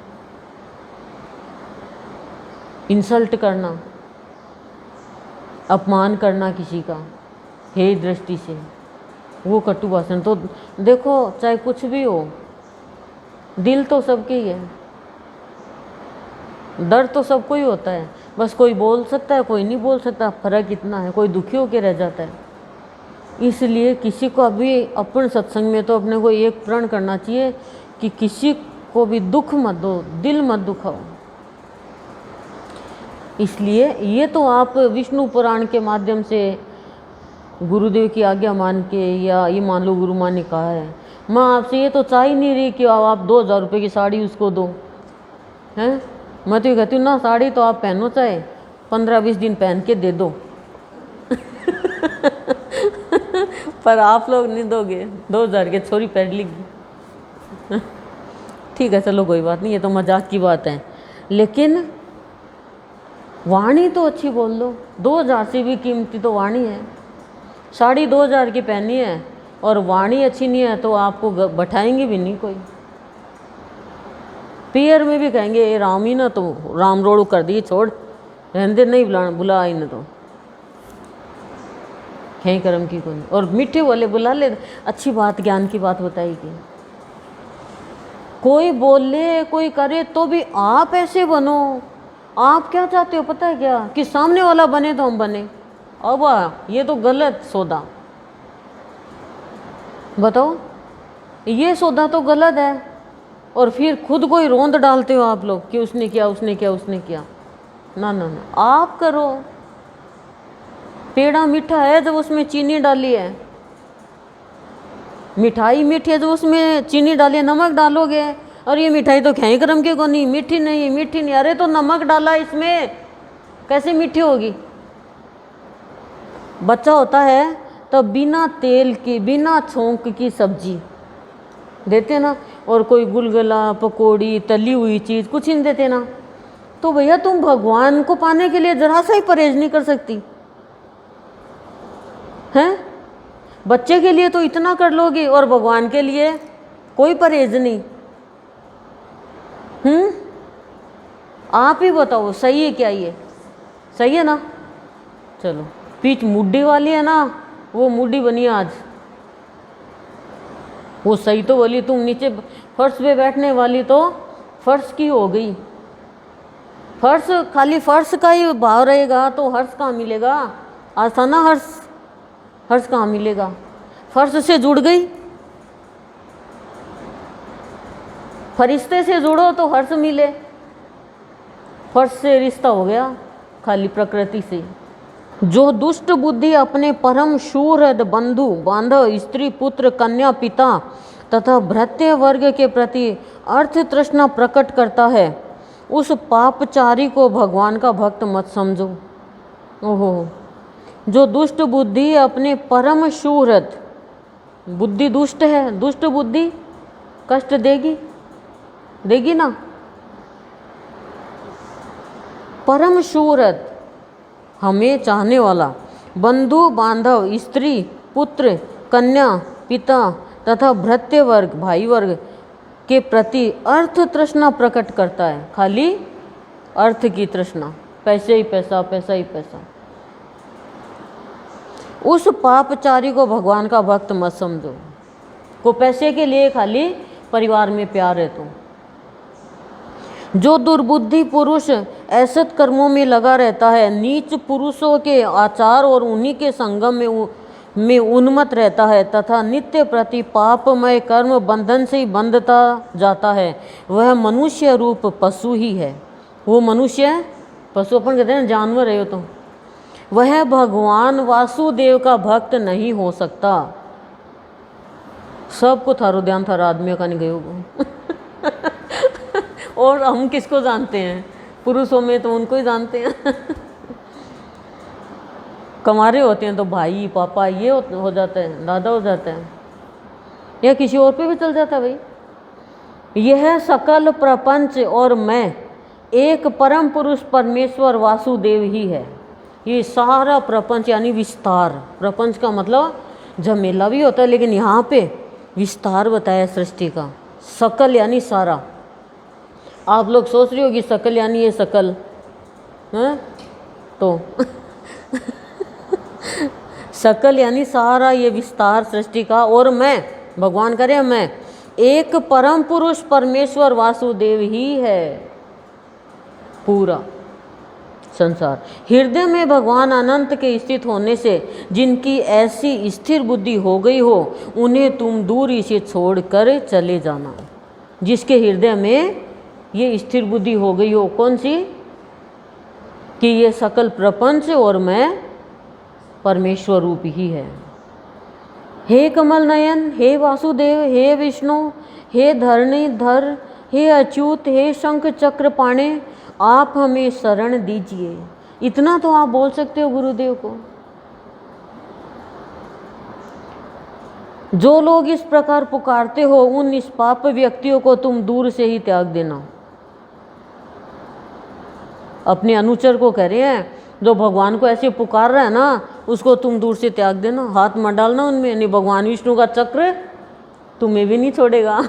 A: इंसल्ट करना, अपमान करना किसी का हे दृष्टि से, वो कटु भाषण। तो देखो, चाहे कुछ भी हो, दिल तो सबके ही है, दर्द तो सबको ही होता है, बस कोई बोल सकता है कोई नहीं बोल सकता, फर्क इतना है, कोई दुखी होकर रह जाता है। इसलिए किसी को अभी अपन सत्संग में तो अपने को एक प्रण करना चाहिए कि किसी को भी दुख मत दो, दिल मत दुखाओ। इसलिए ये तो आप विष्णु पुराण के माध्यम से गुरुदेव की आज्ञा मान के, या ये मान लो गुरु माँ ने कहा है, मैं आपसे ये तो चाह ही नहीं रही कि आप 2000 रुपये की साड़ी उसको दो, हैं। मैं तो ये कहती हूँ ना, साड़ी तो आप पहनो, चाहे 15-20 दिन पहन के दे दो पर आप लोग नहीं दोगे, 2000 के छोरी पहन लेगी ठीक है, चलो कोई बात नहीं, ये तो मजाक की बात है। लेकिन वाणी तो अच्छी बोल दो, 2000 से भी कीमती तो वाणी है। साड़ी 2000 की पहनी है और वाणी अच्छी नहीं है तो आपको बैठाएंगे भी नहीं कोई। पियर में भी कहेंगे ये राम ही ना, तो राम रोड़ू कर दी, छोड़ रहने नहीं बुला ही ना, तो है कर्म की कौन। और मीठे वाले बुला ले, अच्छी बात ज्ञान की बात बताएगी। कोई बोले कोई करे तो भी आप ऐसे बनो। आप क्या चाहते हो पता है क्या, कि सामने वाला बने तो हम बने। अब ये तो गलत सौदा, बताओ, ये सौदा तो गलत है। और फिर खुद को ही रोंद डालते हो आप लोग कि उसने किया उसने किया उसने किया। ना ना ना, आप करो। पेड़ा मीठा है जब उसमें चीनी डाली है, मिठाई मीठी है जब उसमें चीनी डाली है, नमक डालोगे और ये मिठाई तो ख्याई करम के को नहीं, मीठी नहीं मीठी नहीं, अरे तो नमक डाला इसमें, कैसे मीठी होगी। बच्चा होता है तो बिना तेल की बिना छोंक की सब्जी देते ना, और कोई गुलगुला पकौड़ी तली हुई चीज़ कुछ नहीं देते ना। तो भैया तुम भगवान को पाने के लिए जरा सा ही परहेज नहीं कर सकती हैं। बच्चे के लिए तो इतना कर लोगे और भगवान के लिए कोई परहेज नहीं। आप ही बताओ सही है क्या, ये सही है ना। चलो, पीठ मुड्डी वाली है ना, वो मुड्डी बनी आज, वो सही तो बोली। तुम नीचे फर्श पे बैठने वाली तो फर्श की हो गई। फर्श खाली फर्श का ही भाव रहेगा तो हर्ष कहाँ मिलेगा। आज था ना हर्ष कहाँ मिलेगा। फर्श से जुड़ गई, फरिश्ते से जुड़ो तो हर्ष मिले। फर्श से रिश्ता हो गया खाली प्रकृति से। जो दुष्ट बुद्धि अपने परम शूरद बंधु बांधव स्त्री पुत्र कन्या पिता तथा भृत्य वर्ग के प्रति अर्थ तृष्णा प्रकट करता है, उस पापचारी को भगवान का भक्त मत समझो। ओहो, जो दुष्ट बुद्धि अपने परम शूरद, बुद्धि दुष्ट है, दुष्ट बुद्धि कष्ट देगी ना। परम शूरद हमें चाहने वाला, बंधु बांधव स्त्री पुत्र कन्या पिता तथा भृत्य वर्ग भाई वर्ग के प्रति अर्थ तृष्णा प्रकट करता है। खाली अर्थ की तृष्णा, पैसे ही पैसा पैसा ही पैसा। उस पापचारी को भगवान का भक्त मत समझो। को पैसे के लिए खाली परिवार में प्यार है तो। जो दुर्बुद्धि पुरुष ऐसत कर्मों में लगा रहता है, नीच पुरुषों के आचार और उन्हीं के संगम में उन्मत्त रहता है तथा नित्य प्रति पापमय कर्म बंधन से ही बंधता जाता है, वह मनुष्य रूप पशु ही है। वो मनुष्य है, पशु अपन कहते हैं ना, जानवर है वो तो। वह भगवान वासुदेव का भक्त नहीं हो सकता। सबको थारो ध्यान थारा आदमियों का नहीं गए होगा और हम किसको जानते हैं, पुरुषों में तो उनको ही जानते हैं कमारे होते हैं तो भाई पापा ये हो जाता है, दादा हो जाता है, या किसी और पे भी चल जाता है भाई। यह सकल प्रपंच और मैं एक परम पुरुष परमेश्वर वासुदेव ही है। ये सारा प्रपंच यानी विस्तार, प्रपंच का मतलब झमेला भी होता है, लेकिन यहाँ पे विस्तार बताया सृष्टि का। सकल यानी सारा। आप लोग सोच रहे हो कि सकल यानी ये सकल हैं तो सकल यानी सारा ये विस्तार सृष्टि का। और मैं, भगवान करे मैं, एक परम पुरुष परमेश्वर वासुदेव ही है। पूरा संसार। हृदय में भगवान अनंत के स्थित होने से जिनकी ऐसी स्थिर बुद्धि हो गई हो, उन्हें तुम दूर से छोड़कर चले जाना। जिसके हृदय में ये स्थिर बुद्धि हो गई हो, कौन सी? कि ये सकल प्रपंच और मैं परमेश्वर रूप ही है। हे कमल नयन, हे वासुदेव, हे विष्णु, हे धरणीधर, हे अच्युत, हे शंख चक्र पाणे, आप हमें शरण दीजिए। इतना तो आप बोल सकते हो गुरुदेव को। जो लोग इस प्रकार पुकारते हो, उन निष्पाप व्यक्तियों को तुम दूर से ही त्याग देना। अपने अनुचर को कह रहे हैं, जो भगवान को ऐसे पुकार रहा है ना, उसको तुम दूर से त्याग देना, हाथ मत डालना उनमें, नहीं भगवान विष्णु का चक्र तुम्हें भी नहीं छोड़ेगा।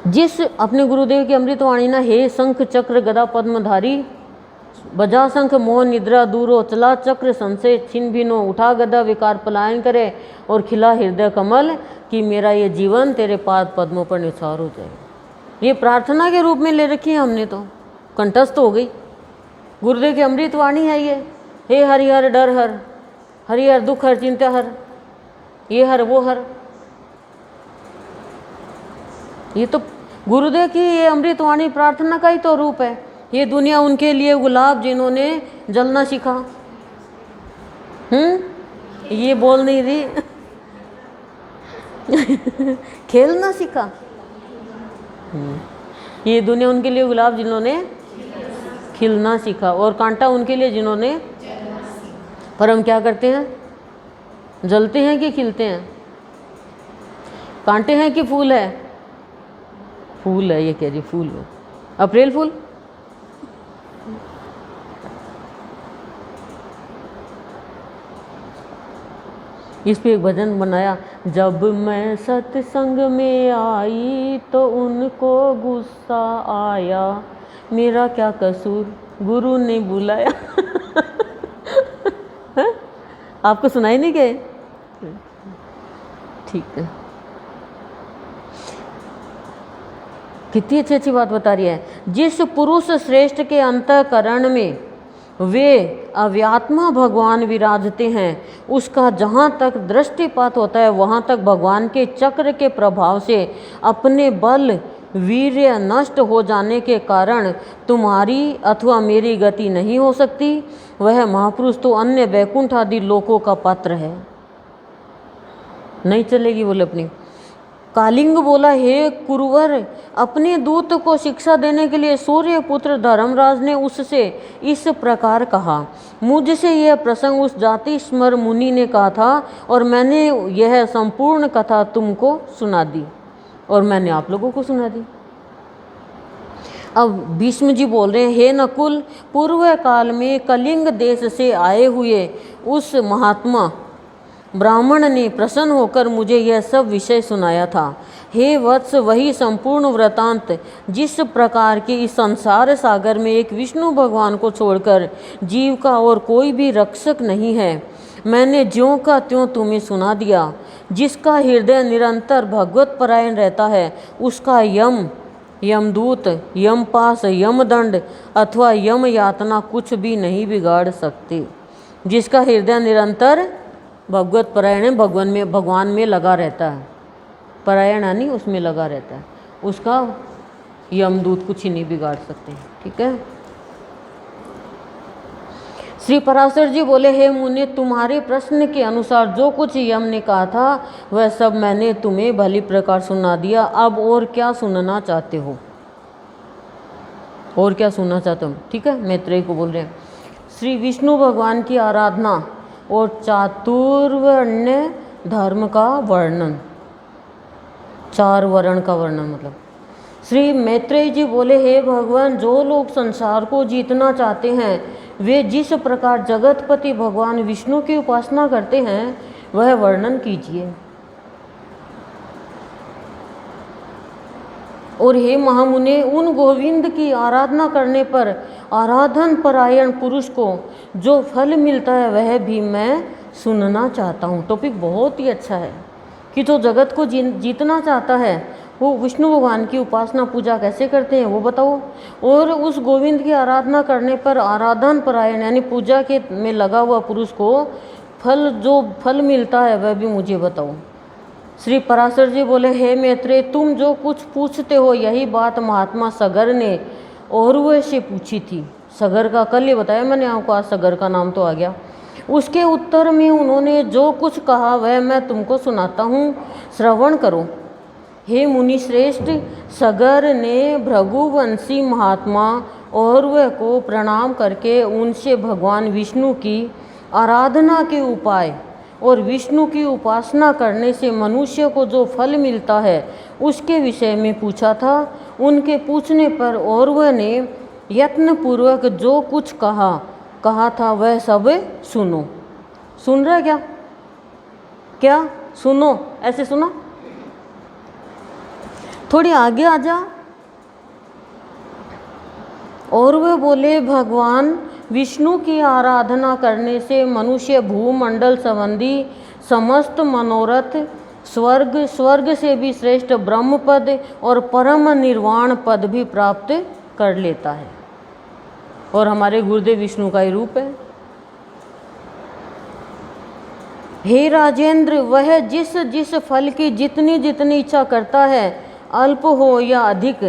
A: जिस अपने गुरुदेव की अमृतवाणी ना, हे शंख चक्र गदा पद्मधारी, बजा शंख मोह निद्रा दूरो, चला चक्र संशय छिन भिनो, उठा गदा विकार पलायन करे, और खिला हृदय कमल, कि मेरा ये जीवन तेरे पाद पद्मों पर निछावर हो जाए। ये प्रार्थना के रूप में ले रखी है हमने, तो कंठस्थ हो गई। गुरुदेव की अमृतवाणी है ये। हे हरिहर डर हर, हरिहर दुख हर, चिंता हर, ये हर वो हर। ये तो गुरुदेव की ये अमृतवाणी प्रार्थना का ही तो रूप है। ये दुनिया उनके लिए गुलाब जिन्होंने जलना सीखा। ये बोल नहीं रही। खेलना सीखा। ये दुनिया उनके लिए गुलाब जिन्होंने खिलना सीखा, और कांटा उनके लिए जिन्होंने। पर हम क्या करते हैं? जलते हैं कि खिलते हैं? कांटे हैं कि फूल है? फूल है, ये कह रही फूल है। अप्रैल फूल। इस पे एक भजन बनाया, जब मैं सत्संग में आई तो उनको गुस्सा आया, मेरा क्या कसूर गुरु ने बुलाया। आपको सुनाई नहीं गए? ठीक है, कितनी अच्छी अच्छी बात बता रही है। जिस पुरुष श्रेष्ठ के अंतःकरण में वे अव्यात्मा भगवान विराजते हैं, उसका जहाँ तक दृष्टिपात होता है, वहाँ तक भगवान के चक्र के प्रभाव से अपने बल वीर्य नष्ट हो जाने के कारण तुम्हारी अथवा मेरी गति नहीं हो सकती। वह महापुरुष तो अन्य वैकुंठ आदि लोकों का पात्र है, नहीं चलेगी बोले अपनी। कालिंग बोला, हे कुरुवर, अपने दूत को शिक्षा देने के लिए सूर्य पुत्र धर्मराज ने उससे इस प्रकार कहा। मुझसे यह प्रसंग उस जाति स्मर मुनि ने कहा था, और मैंने यह संपूर्ण कथा तुमको सुना दी, और मैंने आप लोगों को सुना दी। अब भीष्म जी बोल रहे हैं, हे नकुल, पूर्व काल में कलिंग देश से आए हुए उस महात्मा ब्राह्मण ने प्रसन्न होकर मुझे यह सब विषय सुनाया था। हे वत्स, वही संपूर्ण वृतांत जिस प्रकार के इस संसार सागर में एक विष्णु भगवान को छोड़कर जीव का और कोई भी रक्षक नहीं है, मैंने ज्यों का त्यों तुम्हें सुना दिया। जिसका हृदय निरंतर भगवत परायण रहता है, उसका यमदूत, यमपास, यमदंड अथवा यम यातना कुछ भी नहीं बिगाड़ सकते। जिसका हृदय निरंतर भगवत परायण, भगवान में लगा रहता है, परायण यानी उसमें लगा रहता है, उसका यमदूत कुछ ही नहीं बिगाड़ सकते। ठीक है। श्री पराशर जी बोले, हे मुनि, तुम्हारे प्रश्न के अनुसार जो कुछ यम ने कहा था वह सब मैंने तुम्हें भली प्रकार सुना दिया। अब और क्या सुनना चाहते हो? और क्या सुनना चाहते हो? ठीक है, मैत्रेय को बोल रहे हैं, श्री विष्णु भगवान की आराधना और चातुर्वर्ण धर्म का वर्णन, 4 वर्ण का वर्णन मतलब। श्री मैत्रेय जी बोले, हे भगवान, जो लोग संसार को जीतना चाहते हैं वे जिस प्रकार जगतपति भगवान विष्णु की उपासना करते हैं वह वर्णन कीजिए। और हे महामुने, उन गोविंद की आराधना करने पर आराधन परायण पुरुष को जो फल मिलता है वह भी मैं सुनना चाहता हूँ। टॉपिक बहुत ही अच्छा है कि जो जगत को जीतना चाहता है वो विष्णु भगवान की उपासना पूजा कैसे करते हैं वो बताओ। और उस गोविंद की आराधना करने पर आराधन परायण यानी पूजा के में लगा हुआ पुरुष को जो फल मिलता है वह भी मुझे बताओ। श्री पराशर जी बोले, हे मैत्रेय, तुम जो कुछ पूछते हो यही बात महात्मा सगर ने औरवे से पूछी थी। सगर का कल ही बताया मैंने आपको, आज सगर का नाम तो आ गया। उसके उत्तर में उन्होंने जो कुछ कहा वह मैं तुमको सुनाता हूँ, श्रवण करो। हे मुनि श्रेष्ठ, सगर ने भृगुवंशी महात्मा औरवे को प्रणाम करके उनसे भगवान विष्णु की आराधना के उपाय और विष्णु की उपासना करने से मनुष्य को जो फल मिलता है उसके विषय में पूछा था। उनके पूछने पर औरवे ने यत्नपूर्वक जो कुछ कहा था वह सब सुनो। सुन रहे क्या? क्या सुनो? ऐसे सुनो, थोड़ी आगे आ जा। और वे बोले, भगवान विष्णु की आराधना करने से मनुष्य भूमंडल संबंधी समस्त मनोरथ, स्वर्ग से भी श्रेष्ठ ब्रह्म पद और परम निर्वाण पद भी प्राप्त कर लेता है। और हमारे गुरुदेव विष्णु का ही रूप है। हे राजेंद्र, वह जिस फल की जितनी जितनी इच्छा करता है, अल्प हो या अधिक,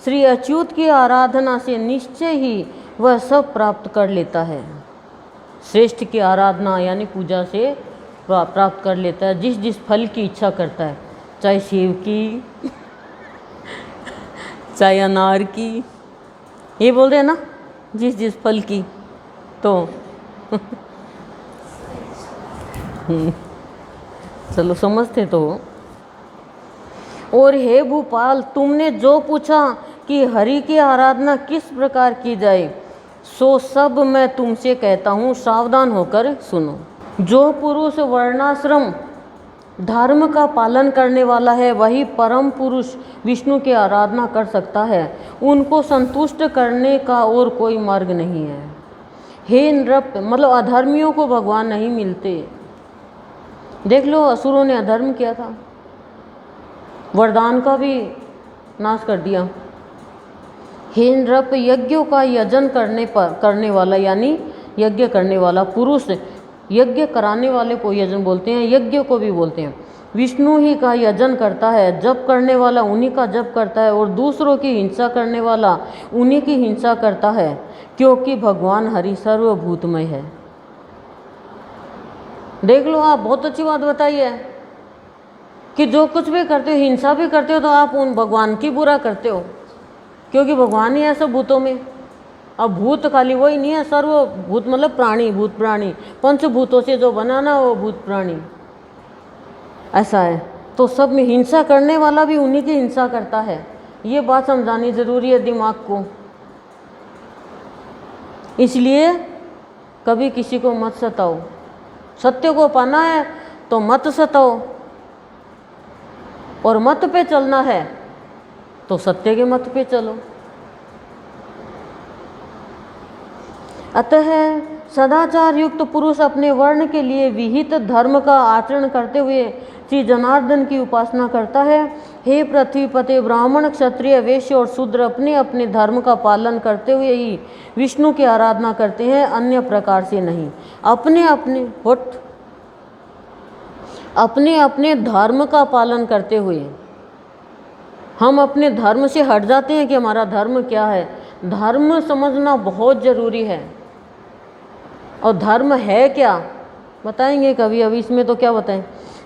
A: श्री अच्युत की आराधना से निश्चय ही वह सब प्राप्त कर लेता है। श्रेष्ठ की आराधना यानी पूजा से प्राप्त कर लेता है जिस फल की इच्छा करता है, चाहे सेब की चाहे अनार की, ये बोल रहे हैं ना, जिस फल की। तो चलो समझते तो। और हे भूपाल, तुमने जो पूछा कि हरि की आराधना किस प्रकार की जाए, सो सब मैं तुमसे कहता हूँ, सावधान होकर सुनो। जो पुरुष वर्णाश्रम धर्म का पालन करने वाला है वही परम पुरुष विष्णु की आराधना कर सकता है। उनको संतुष्ट करने का और कोई मार्ग नहीं है। हे नृप, मतलब अधर्मियों को भगवान नहीं मिलते। देख लो, असुरों ने अधर्म किया था, वरदान का भी नाश कर दिया। हे नृप, यज्ञों का यजन करने वाला यानी यज्ञ करने वाला पुरुष, यज्ञ कराने वाले को यजन बोलते हैं, यज्ञ को भी बोलते हैं, विष्णु ही का यजन करता है। जप करने वाला उन्हीं का जप करता है और दूसरों की हिंसा करने वाला उन्हीं की हिंसा करता है, क्योंकि भगवान हरि सर्वभूतमय है। देख लो, आप बहुत अच्छी बात बताई है कि जो कुछ भी करते हो, हिंसा भी करते हो, तो आप उन भगवान की बुरा करते हो, क्योंकि भगवान ही है सब भूतों में। अब भूत खाली वही नहीं है, सर्वभूत मतलब प्राणी, भूत प्राणी, पंचभूतों से जो बना ना वो भूत प्राणी, ऐसा है। तो सब में हिंसा करने वाला भी उन्हीं की हिंसा करता है। ये बात समझानी जरूरी है दिमाग को। इसलिए कभी किसी को मत सताओ। सत्य को पाना है तो मत सताओ, और मत पे चलना है तो सत्य के मत पे चलो। अतः सदाचार युक्त पुरुष अपने वर्ण के लिए विहित धर्म का आचरण करते हुए श्री जनार्दन की उपासना करता है। हे पृथ्वीपते, ब्राह्मण, क्षत्रिय, वैश्य और शूद्र अपने अपने धर्म का पालन करते हुए ही विष्णु की आराधना करते हैं, अन्य प्रकार से नहीं। अपने अपने धर्म का पालन करते हुए हम अपने धर्म से हट जाते हैं कि हमारा धर्म क्या है। धर्म समझना बहुत ज़रूरी है। और धर्म है क्या बताएंगे कभी, अभी इसमें तो क्या बताएं।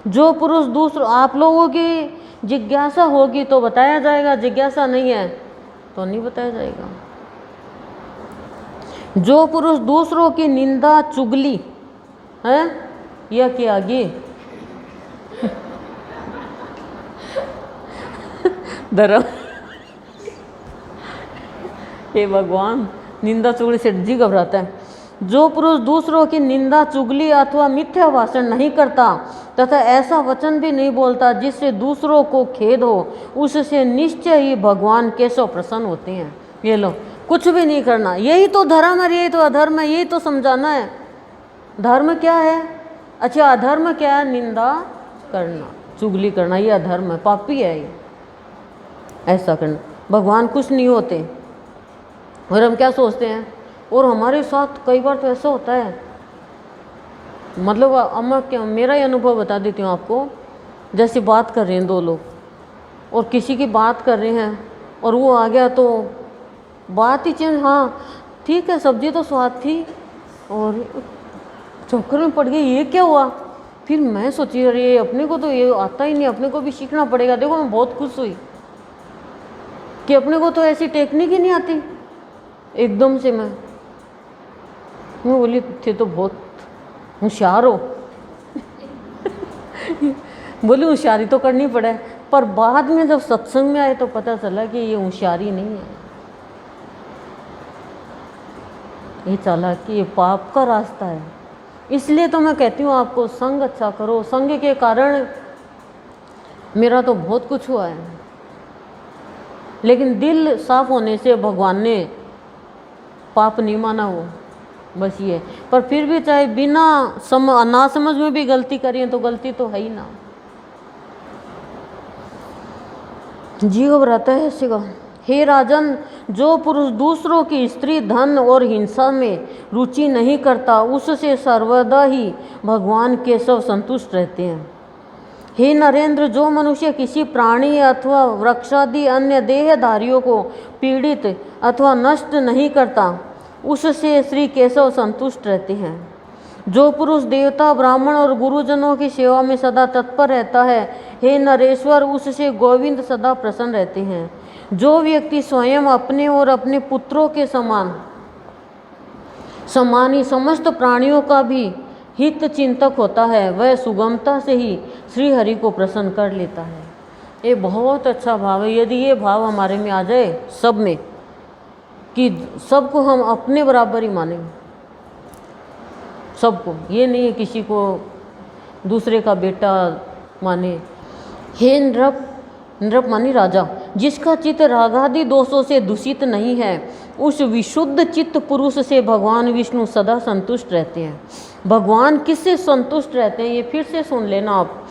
A: जो पुरुष दूसरों, आप लोगों की जिज्ञासा होगी तो बताया जाएगा, जिज्ञासा नहीं है तो नहीं बताया जाएगा। जो पुरुष दूसरों की निंदा चुगली है या कि आगे धर्म हे भगवान, निंदा चुगली से जी घबराता है। जो पुरुष दूसरों की निंदा चुगली अथवा मिथ्या भाषण नहीं करता तथा ऐसा वचन भी नहीं बोलता जिससे दूसरों को खेद हो, उससे निश्चय ही भगवान केशव प्रसन्न होते हैं। ये लो, कुछ भी नहीं करना, यही तो धर्म है, यही तो अधर्म है, यही तो समझाना है। धर्म क्या है? अच्छा, अधर्म क्या है? निंदा करना, चुगली करना, ये अधर्म है, पापी है ये। ऐसा करना। भगवान खुश नहीं होते और हम क्या सोचते हैं। और हमारे साथ कई बार तो ऐसा होता है, मतलब अम्मा क्या, मेरा ही अनुभव बता देती हूँ आपको। जैसे बात कर रहे हैं दो लोग और किसी की बात कर रहे हैं और वो आ गया तो बात ही चेंज। हाँ ठीक है, सब्जी तो स्वाद थी और चक्कर में पड़ गई, ये क्या हुआ। फिर मैं सोची अरे अपने को तो ये आता ही नहीं, अपने को भी सीखना पड़ेगा। देखो मैं बहुत खुश हुई कि अपने को तो ऐसी टेक्निक ही नहीं आती। एकदम से मैं बोली थे तो बहुत होशियार हो। बोली होशियारी तो करनी पड़े, पर बाद में जब सत्संग में आए तो पता चला कि ये होशियारी नहीं है, ये चालाकी, ये पाप का रास्ता है। इसलिए तो मैं कहती हूँ आपको संग अच्छा करो। संग के कारण मेरा तो बहुत कुछ हुआ है, लेकिन दिल साफ होने से भगवान ने पाप नहीं माना वो, बस ये। पर फिर भी चाहे बिना ना समझ में भी गलती करें तो गलती तो है ही ना। जी घबराता है ऐसे का। हे राजन, जो पुरुष दूसरों की स्त्री, धन और हिंसा में रुचि नहीं करता, उससे सर्वदा ही भगवान केशव संतुष्ट रहते हैं। हे नरेंद्र, जो मनुष्य किसी प्राणी अथवा वृक्षादि अन्य देहधारियों को पीड़ित अथवा नष्ट नहीं करता, उससे श्री केशव संतुष्ट रहते हैं। जो पुरुष देवता, ब्राह्मण और गुरुजनों की सेवा में सदा तत्पर रहता है, हे नरेश्वर, उससे गोविंद सदा प्रसन्न रहते हैं। जो व्यक्ति स्वयं अपने और अपने पुत्रों के समान ही समस्त प्राणियों का भी हित चिंतक होता है, वह सुगमता से ही श्री हरि को प्रसन्न कर लेता है। ये बहुत अच्छा भाव है। यदि ये भाव हमारे में आ जाए सब में, कि सबको हम अपने बराबर ही मानें, सबको, ये नहीं है किसी को दूसरे का बेटा माने। हे नृप मानी राजा, जिसका चित्त रागादि दोषों से दूषित नहीं है, उस विशुद्ध चित्त पुरुष से भगवान विष्णु सदा संतुष्ट रहते हैं। भगवान किससे संतुष्ट रहते हैं, ये फिर से सुन लेना आप।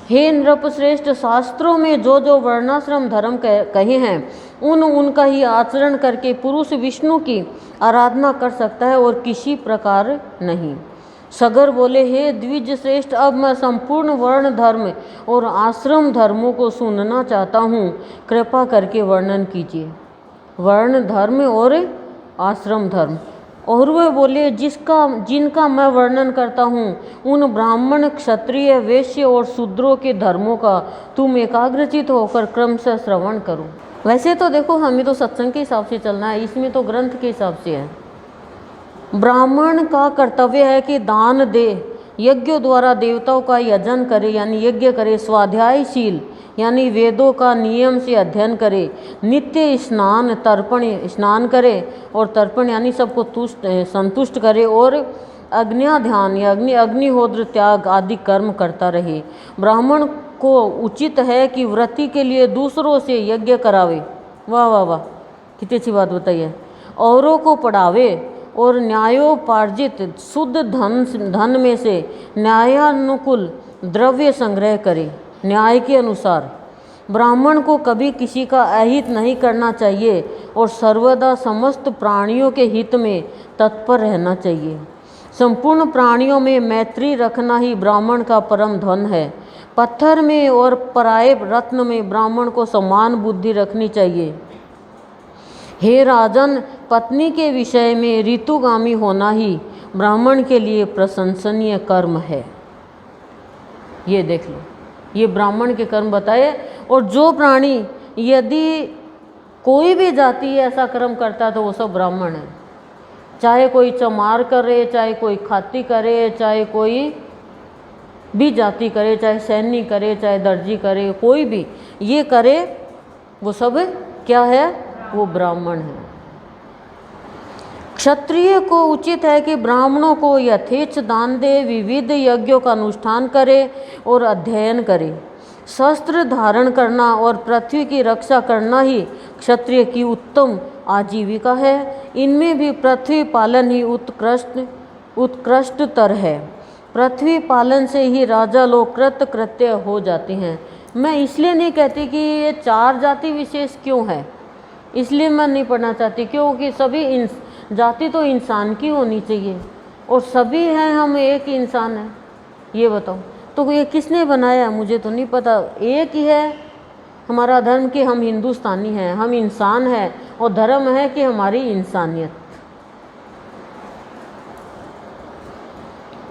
A: हे नृप श्रेष्ठ, शास्त्रों में जो जो वर्णाश्रम धर्म कहे हैं, उनका ही आचरण करके पुरुष विष्णु की आराधना कर सकता है और किसी प्रकार नहीं। सगर बोले, हे द्विज श्रेष्ठ, अब मैं संपूर्ण वर्ण धर्म और आश्रम धर्मों को सुनना चाहता हूँ, कृपा करके वर्णन कीजिए। वर्ण धर्म और आश्रम धर्म। और वह बोले, जिनका मैं वर्णन करता हूँ, उन ब्राह्मण, क्षत्रिय, वैश्य और शूद्रों के धर्मों का तुम एकाग्रचित होकर क्रम से श्रवण करो। वैसे तो देखो, हमें तो सत्संग के हिसाब से चलना है, इसमें तो ग्रंथ के हिसाब से है। ब्राह्मण का कर्तव्य है कि दान दे, यज्ञों द्वारा देवताओं का यजन करे यानी यज्ञ करे, स्वाध्यायशील यानी वेदों का नियम से अध्ययन करे, नित्य स्नान करे और तर्पण यानी सबको संतुष्ट करे, और अग्न्याध्यान या अग्निहोत्र त्याग आदि कर्म करता रहे। ब्राह्मण को उचित है कि व्रति के लिए दूसरों से यज्ञ करावे, वाह वाह वाह, कितनी अच्छी बात बताइए, औरों को पढ़ावे और न्यायोपार्जित शुद्ध धन में से न्यायानुकूल द्रव्य संग्रह करे, न्याय के अनुसार। ब्राह्मण को कभी किसी का अहित नहीं करना चाहिए और सर्वदा समस्त प्राणियों के हित में तत्पर रहना चाहिए। संपूर्ण प्राणियों में मैत्री रखना ही ब्राह्मण का परम धन है। पत्थर में और पराये रत्न में ब्राह्मण को समान बुद्धि रखनी चाहिए। हे राजन, पत्नी के विषय में ऋतुगामी होना ही ब्राह्मण के लिए प्रशंसनीय कर्म है। ये देख लो, ये ब्राह्मण के कर्म बताए। और जो प्राणी, यदि कोई भी जाति ऐसा कर्म करता है तो वो सब ब्राह्मण है। चाहे कोई चमार करे, चाहे कोई खाती करे, चाहे कोई भी जाति करे, चाहे सैनी करे, चाहे दर्जी करे, कोई भी ये करे, वो सब क्या है, वो ब्राह्मण है। क्षत्रिय को उचित है कि ब्राह्मणों को यथेच्छ दान दे, विविध यज्ञों का अनुष्ठान करे और अध्ययन करे। शस्त्र धारण करना और पृथ्वी की रक्षा करना ही क्षत्रिय की उत्तम आजीविका है। इनमें भी पृथ्वी पालन ही उत्कृष्टतर है। पृथ्वी पालन से ही राजा लोग कृतकृत्य हो जाते हैं। मैं इसलिए नहीं कहती कि ये 4 जाति विशेष क्यों है, इसलिए मैं नहीं पढ़ना चाहती, क्योंकि सभी जाति तो इंसान की होनी चाहिए और सभी हैं, हम एक ही इंसान हैं। ये बताओ तो ये किसने बनाया, मुझे तो नहीं पता। एक ही है हमारा धर्म कि हम हिंदुस्तानी हैं, हम इंसान हैं, और धर्म है कि हमारी इंसानियत।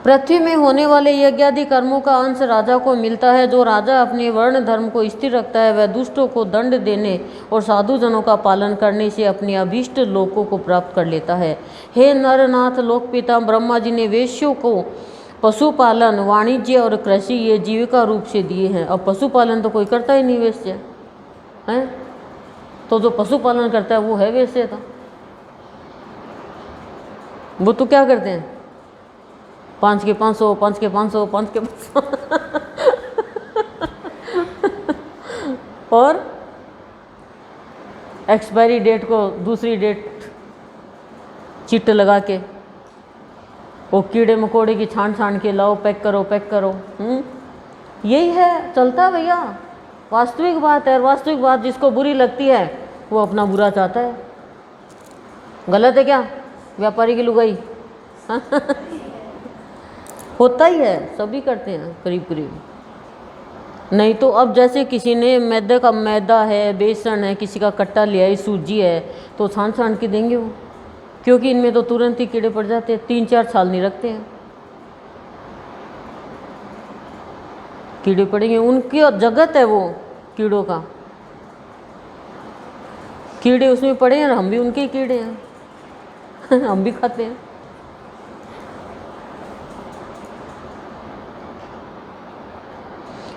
A: पृथ्वी में होने वाले यज्ञादि कर्मों का अंश राजा को मिलता है। जो राजा अपने वर्ण धर्म को स्थिर रखता है वह दुष्टों को दंड देने और साधु जनों का पालन करने से अपने अभीष्ट लोकों को प्राप्त कर लेता है। हे नरनाथ, लोकपिता ब्रह्मा जी ने वेश्यों को पशुपालन, वाणिज्य और कृषि ये जीविका रूप से दिए हैं। अब पशुपालन तो कोई करता ही नहीं वैश्य है, तो जो पशुपालन करता है वो है वैश्य। था वो तो क्या करते हैं, 5 के 500, 5 के 500, 5 के 500 और एक्सपायरी डेट को दूसरी डेट चिट लगा के वो कीड़े मकोड़े की छान के लाओ, पैक करो पैक करो। यही है, चलता है भैया, वास्तविक बात है। वास्तविक बात जिसको बुरी लगती है वो अपना बुरा चाहता है। गलत है क्या व्यापारी की लुगाई? होता ही है, सभी करते हैं करीब करीब। नहीं तो अब जैसे किसी ने मैदे का मैदा है, बेसन है, किसी का कट्टा लिया है, सूजी है, तो छान के देंगे वो, क्योंकि इनमें तो तुरंत ही कीड़े पड़ जाते हैं, 3-4 साल नहीं रखते हैं कीड़े पड़ेंगे। उनकी जगत है वो कीड़ों का, कीड़े उसमें पड़े हैं, हम भी उनके ही कीड़े हैं हम भी खाते हैं।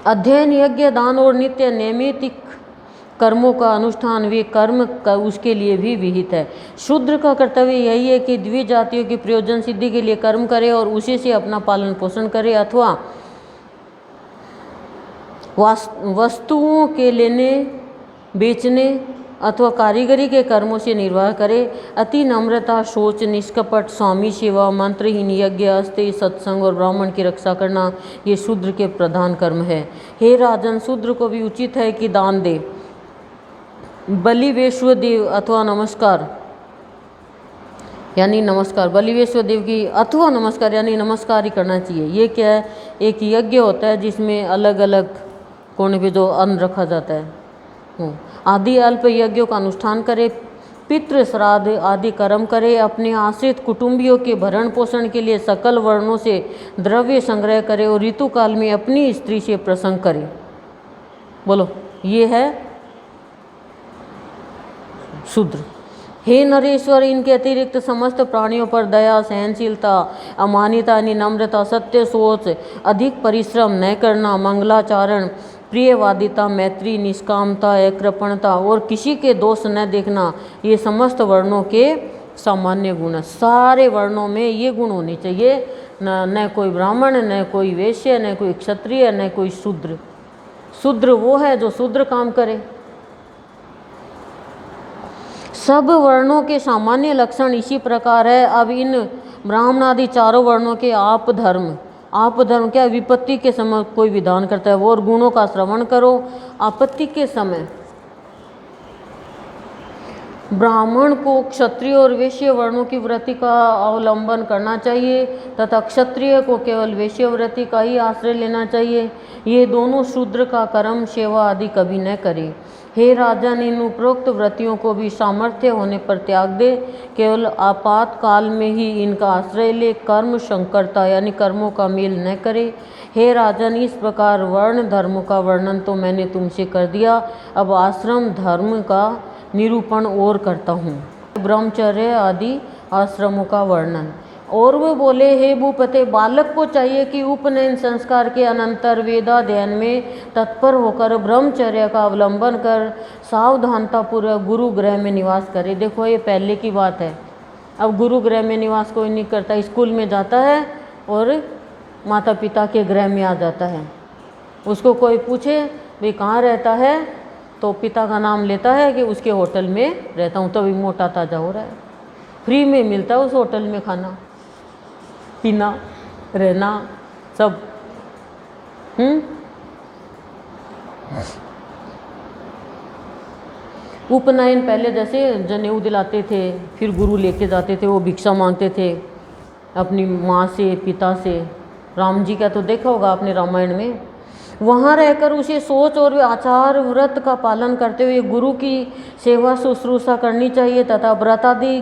A: अध्ययन, यज्ञ, दान और नित्य नैमित्तिक कर्मों का अनुष्ठान वे कर्म का उसके लिए भी विहित है। शूद्र का कर्तव्य यही है कि द्विजातियों की प्रयोजन सिद्धि के लिए कर्म करे और उसी से अपना पालन पोषण करे, अथवा वस्तुओं के लेने बेचने अथवा कारीगरी के कर्मों से निर्वाह करे। अति नम्रता, शौच, निष्कपट, स्वामी सेवा, मंत्रहीन यज्ञ, अस्तेय, सत्संग और ब्राह्मण की रक्षा करना ये शूद्र के प्रधान कर्म है। हे राजन, शूद्र को भी उचित है कि दान दे, बलि वैश्वदेव अथवा नमस्कार यानी नमस्कार, बलि वैश्वदेव की अथवा नमस्कार यानी नमस्कार ही करना चाहिए। ये क्या है, एक यज्ञ होता है जिसमें अलग अलग कोने पे जो अन्न रखा जाता है, आदि अल्प यज्ञों का अनुष्ठान करे, पितृ श्राद्ध आदि कर्म करे, अपने आश्रित कुटुंबियों के भरण पोषण के लिए सकल वर्णों से द्रव्य संग्रह करे और ऋतु काल में अपनी स्त्री से प्रसंग करे। बोलो, ये है शूद्र। हे नरेश्वर, इनके अतिरिक्त समस्त प्राणियों पर दया, सहनशीलता, अमानिता, नम्रता, सत्य, सोच, अधिक परिश्रम न करना, मंगलाचरण, प्रियवादिता, मैत्री, निष्कामता, कृपणता और किसी के दोष न देखना, ये समस्त वर्णों के सामान्य गुण है। सारे वर्णों में ये गुण होने चाहिए, न कोई ब्राह्मण, न कोई वैश्य, न कोई क्षत्रिय, न कोई शूद्र। शूद्र वो है जो शूद्र काम करे। सब वर्णों के सामान्य लक्षण इसी प्रकार है। अब इन ब्राह्मण आदि चारों वर्णों के आप धर्म क्या, विपत्ति के समय कोई विधान करता है वो, और गुणों का श्रवण करो। आपत्ति के समय ब्राह्मण को क्षत्रिय और वैश्य वर्णों की वृत्ति का अवलंबन करना चाहिए तथा क्षत्रिय को केवल वैश्य वृत्ति का ही आश्रय लेना चाहिए। ये दोनों शूद्र का कर्म सेवा आदि कभी न करे। हे राजन, इन उपरोक्त वृत्तियों को भी सामर्थ्य होने पर त्याग दे, केवल आपातकाल में ही इनका आश्रय ले, कर्म संकरता यानी कर्मों का मेल न करे। हे राजन, इस प्रकार वर्ण धर्मों का वर्णन तो मैंने तुमसे कर दिया, अब आश्रम धर्म का निरूपण और करता हूँ। ब्रह्मचर्य आदि आश्रमों का वर्णन। और वो बोले, हे भूपते, बालक को चाहिए कि उपनयन संस्कार के अनंतर वेदाध्ययन में तत्पर होकर ब्रह्मचर्य का अवलंबन कर सावधानतापूर्वक गुरु गृह में निवास करे। देखो, ये पहले की बात है। अब गुरु गृह में निवास कोई नहीं करता, स्कूल में जाता है और माता पिता के गृह में आ जाता है। उसको कोई पूछे भाई कहाँ रहता है, तो पिता का नाम लेता है कि उसके होटल में रहता हूँ, तभी मोटा ताज़ा हो रहा है। फ्री में मिलता है उस होटल में खाना पीना रहना सब। उपनयन पहले जैसे जनेऊ दिलाते थे, फिर गुरु लेके जाते थे, वो भिक्षा मांगते थे अपनी माँ से, पिता से। राम जी का तो देखा होगा आपने रामायण में। वहाँ रहकर उसे सोच और आचार व्रत का पालन करते हुए गुरु की सेवा शुश्रूषा करनी चाहिए तथा व्रतादि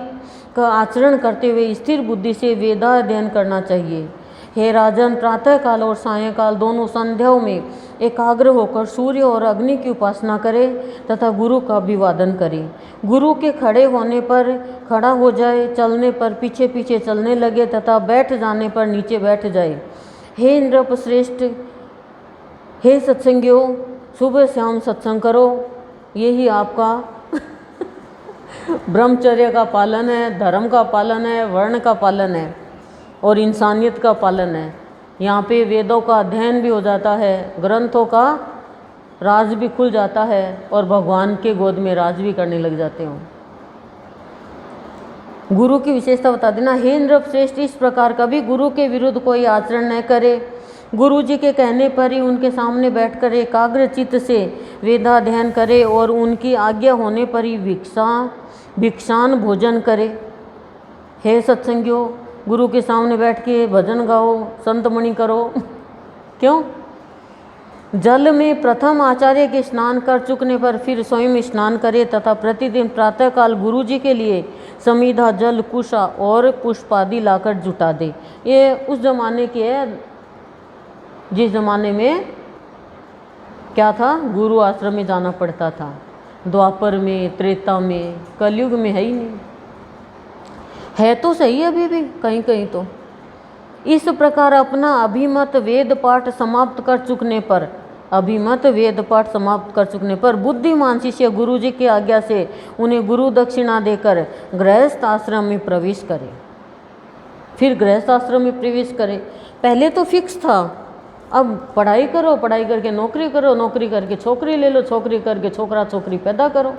A: का आचरण करते हुए स्थिर बुद्धि से वेदाध्ययन करना चाहिए। हे राजन, प्रातःकाल और सायंकाल दोनों संध्याओं में एकाग्र होकर सूर्य और अग्नि की उपासना करें तथा गुरु का अभिवादन करें। गुरु के खड़े होने पर खड़ा हो जाए, चलने पर पीछे पीछे चलने लगे तथा बैठ जाने पर नीचे बैठ जाए। हे इंद्रप श्रेष्ठ, हे सत्संगियों, सुबह शाम सत्संग करो। यही आपका ब्रह्मचर्य का पालन है, धर्म का पालन है, वर्ण का पालन है और इंसानियत का पालन है। यहाँ पे वेदों का अध्ययन भी हो जाता है, ग्रंथों का राज भी खुल जाता है और भगवान के गोद में राज भी करने लग जाते हो। गुरु की विशेषता बता देना। हे इंद्र श्रेष्ठ, इस प्रकार कभी गुरु के विरुद्ध कोई आचरण न करे। गुरु जी के कहने पर ही उनके सामने बैठकर एकाग्र चित्त से वेदाध्ययन करे और उनकी आज्ञा होने पर ही भिक्षान भोजन करे। हे सत्संगियों, गुरु के सामने बैठ के भजन गाओ, संतमणि करो। क्यों? जल में प्रथम आचार्य के स्नान कर चुकने पर फिर स्वयं स्नान करे तथा प्रतिदिन प्रातःकाल गुरु जी के लिए समीधा, जल, कुशा और पुष्पादि लाकर जुटा दे। ये उस जमाने की है जिस जमाने में क्या था, गुरु आश्रम में जाना पड़ता था। द्वापर में, त्रेता में, कलयुग में है ही नहीं। है तो सही अभी भी कहीं कहीं तो। इस प्रकार अपना अभिमत वेद पाठ समाप्त कर चुकने पर बुद्धिमान शिष्य गुरु जी की आज्ञा से उन्हें गुरु दक्षिणा देकर गृहस्थ आश्रम में प्रवेश करे। फिर गृहस्थ आश्रम में प्रवेश करे। पहले तो फिक्स था, अब पढ़ाई करो, पढ़ाई करके नौकरी करो, नौकरी करके छोकरी ले लो, छोकरी करके छोकरा छोकरी पैदा करो,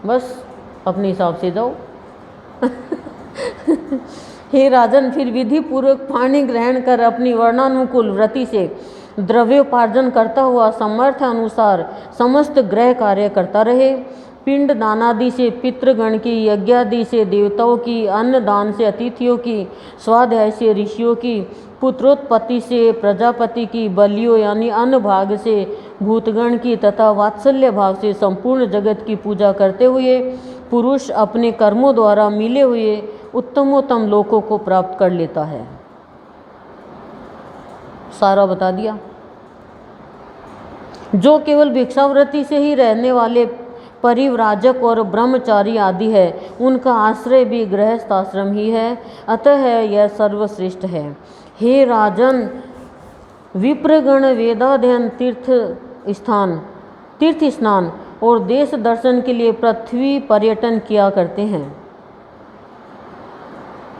A: बस अपने हिसाब से जाओ। हे राजन, फिर विधि पूर्वक पानी ग्रहण कर अपनी वर्णानुकूल व्रति से द्रव्योपार्जन करता हुआ समर्थ अनुसार समस्त गृह कार्य करता रहे। पिंड दानादि से पितृगण की, यज्ञादि से देवताओं की, अन्न दान से अतिथियों की, स्वाध्याय से ऋषियों की, पुत्रोत्पत्ति से प्रजापति की, बलियों यानी अन्न भाग से भूतगण की तथा वात्सल्य भाव से संपूर्ण जगत की पूजा करते हुए पुरुष अपने कर्मों द्वारा मिले हुए उत्तमोत्तम लोकों को प्राप्त कर लेता है। सारा बता दिया। जो केवल भिक्षावृत्ति से ही रहने वाले परिव्राजक और ब्रह्मचारी आदि है, उनका आश्रय भी गृहस्थ आश्रम ही है, अतः यह सर्वश्रेष्ठ है। हे राजन, विप्रगण वेदाध्ययन, तीर्थ स्नान और देश दर्शन के लिए पृथ्वी पर्यटन किया करते हैं।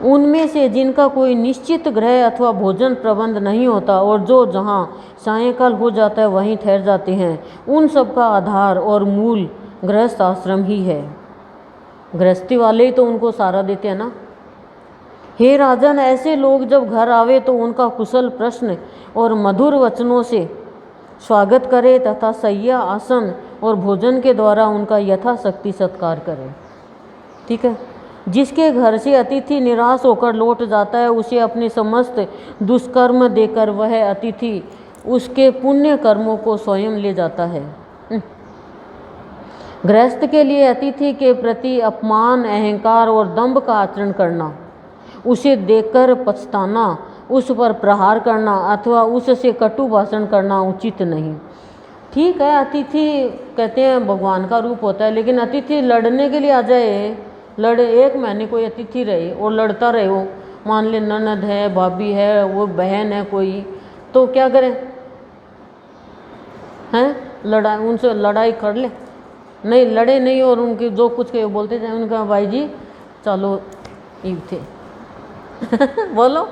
A: उनमें से जिनका कोई निश्चित गृह अथवा भोजन प्रबंध नहीं होता और जो जहाँ सायंकाल हो जाता है वहीं ठहर जाते हैं, उन सब का आधार और मूल गृहस्थ आश्रम ही है। गृहस्थी वाले ही तो उनको सहारा देते हैं ना। हे राजन, ऐसे लोग जब घर आवे तो उनका कुशल प्रश्न और मधुर वचनों से स्वागत करे तथा सैया, आसन और भोजन के द्वारा उनका यथाशक्ति सत्कार करे। ठीक है। जिसके घर से अतिथि निराश होकर लौट जाता है, उसे अपने समस्त दुष्कर्म देकर वह अतिथि उसके पुण्य कर्मों को स्वयं ले जाता है। गृहस्थ के लिए अतिथि के प्रति अपमान, अहंकार और दंभ का आचरण करना, उसे देखकर पछताना, उस पर प्रहार करना अथवा उससे कटु भाषण करना उचित नहीं। ठीक है, अतिथि कहते हैं भगवान का रूप होता है, लेकिन अतिथि लड़ने के लिए आ जाए, लड़े, एक महीने कोई अतिथि रहे और लड़ता रहे हो, मान ले ननद है, भाभी है, वो बहन है कोई, तो क्या करें? हैं, लड़ाई, उनसे लड़ाई कर ले, नहीं लड़े नहीं और उनके जो कुछ के बोलते जाए, उनका भाई जी चलो ईब थे। बोलो,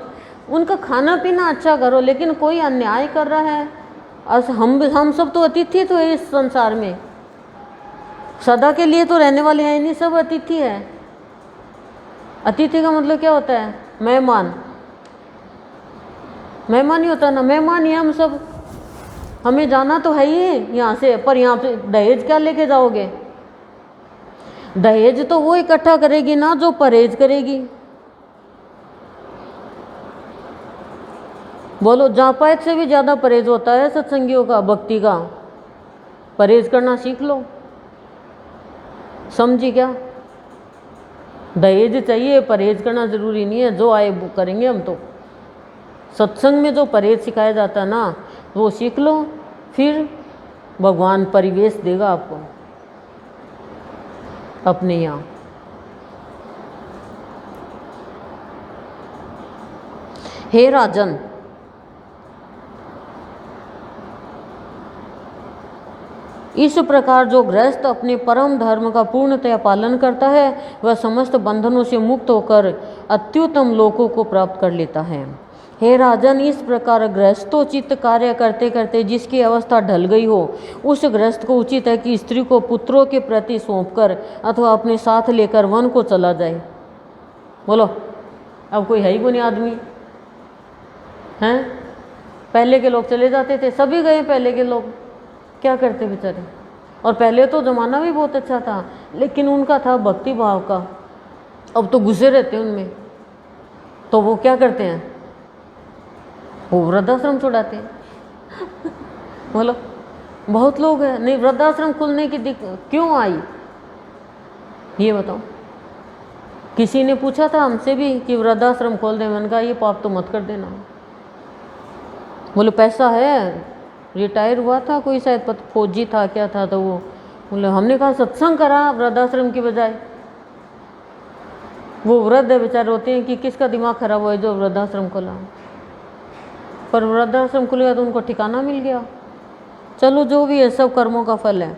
A: उनका खाना पीना अच्छा करो, लेकिन कोई अन्याय कर रहा है। हम सब तो अतिथि तो है इस संसार में, सदा के लिए तो रहने वाले हैं नहीं, सब अतिथि है। अतिथि का मतलब क्या होता है? मेहमान। मेहमान ही होता है ना, मेहमान ही हम सब। हमें जाना तो है ही यहाँ से, पर यहाँ पे दहेज क्या लेके जाओगे? दहेज तो वो इकट्ठा करेगी ना जो परहेज करेगी। बोलो, जापायत से भी ज़्यादा परहेज होता है सत्संगियों का, भक्ति का। परहेज करना सीख लो, समझी क्या? दहेज चाहिए, परहेज करना ज़रूरी नहीं है, जो आए वो करेंगे हम तो। सत्संग में जो परहेज सिखाया जाता है ना, वो सीख लो, फिर भगवान परिवेश देगा आपको अपने यहाँ। हे राजन, इस प्रकार जो गृहस्थ अपने परम धर्म का पूर्णतया पालन करता है वह समस्त बंधनों से मुक्त होकर अत्युत्तम लोकों को प्राप्त कर लेता है। हे राजन, इस प्रकार गृहस्थोचित कार्य करते करते जिसकी अवस्था ढल गई हो, उस गृहस्थ को उचित है कि स्त्री को पुत्रों के प्रति सौंपकर अथवा अपने साथ लेकर वन को चला जाए। बोलो, अब कोई है ही कोई नहीं आदमी हैं? पहले के लोग चले जाते थे, सभी गए पहले के लोग, क्या करते बेचारे। और पहले तो ज़माना भी बहुत अच्छा था, लेकिन उनका था भक्ति भाव का। अब तो घुसे रहते हैं उनमें, तो वो क्या करते हैं, वो वृद्धाश्रम छुड़ाते हैं। बोलो, बहुत लोग हैं। नहीं, वृद्धाश्रम खुलने की क्यों आई ये बताओ? किसी ने पूछा था हमसे भी कि वृद्धाश्रम खोल दें, मैंने कहा ये पाप तो मत कर देना। बोले पैसा है, रिटायर हुआ था कोई, शायद फौजी था क्या था, तो वो बोले, हमने कहा सत्संग करा वृद्धाश्रम की बजाय। वो वृद्ध बेचारे होते हैं कि किसका दिमाग खराब हुआ है जो वृद्धाश्रम खोला, पर वृद्धाश्रम खुल गया तो उनको ठिकाना मिल गया। चलो, जो भी है सब कर्मों का फल है।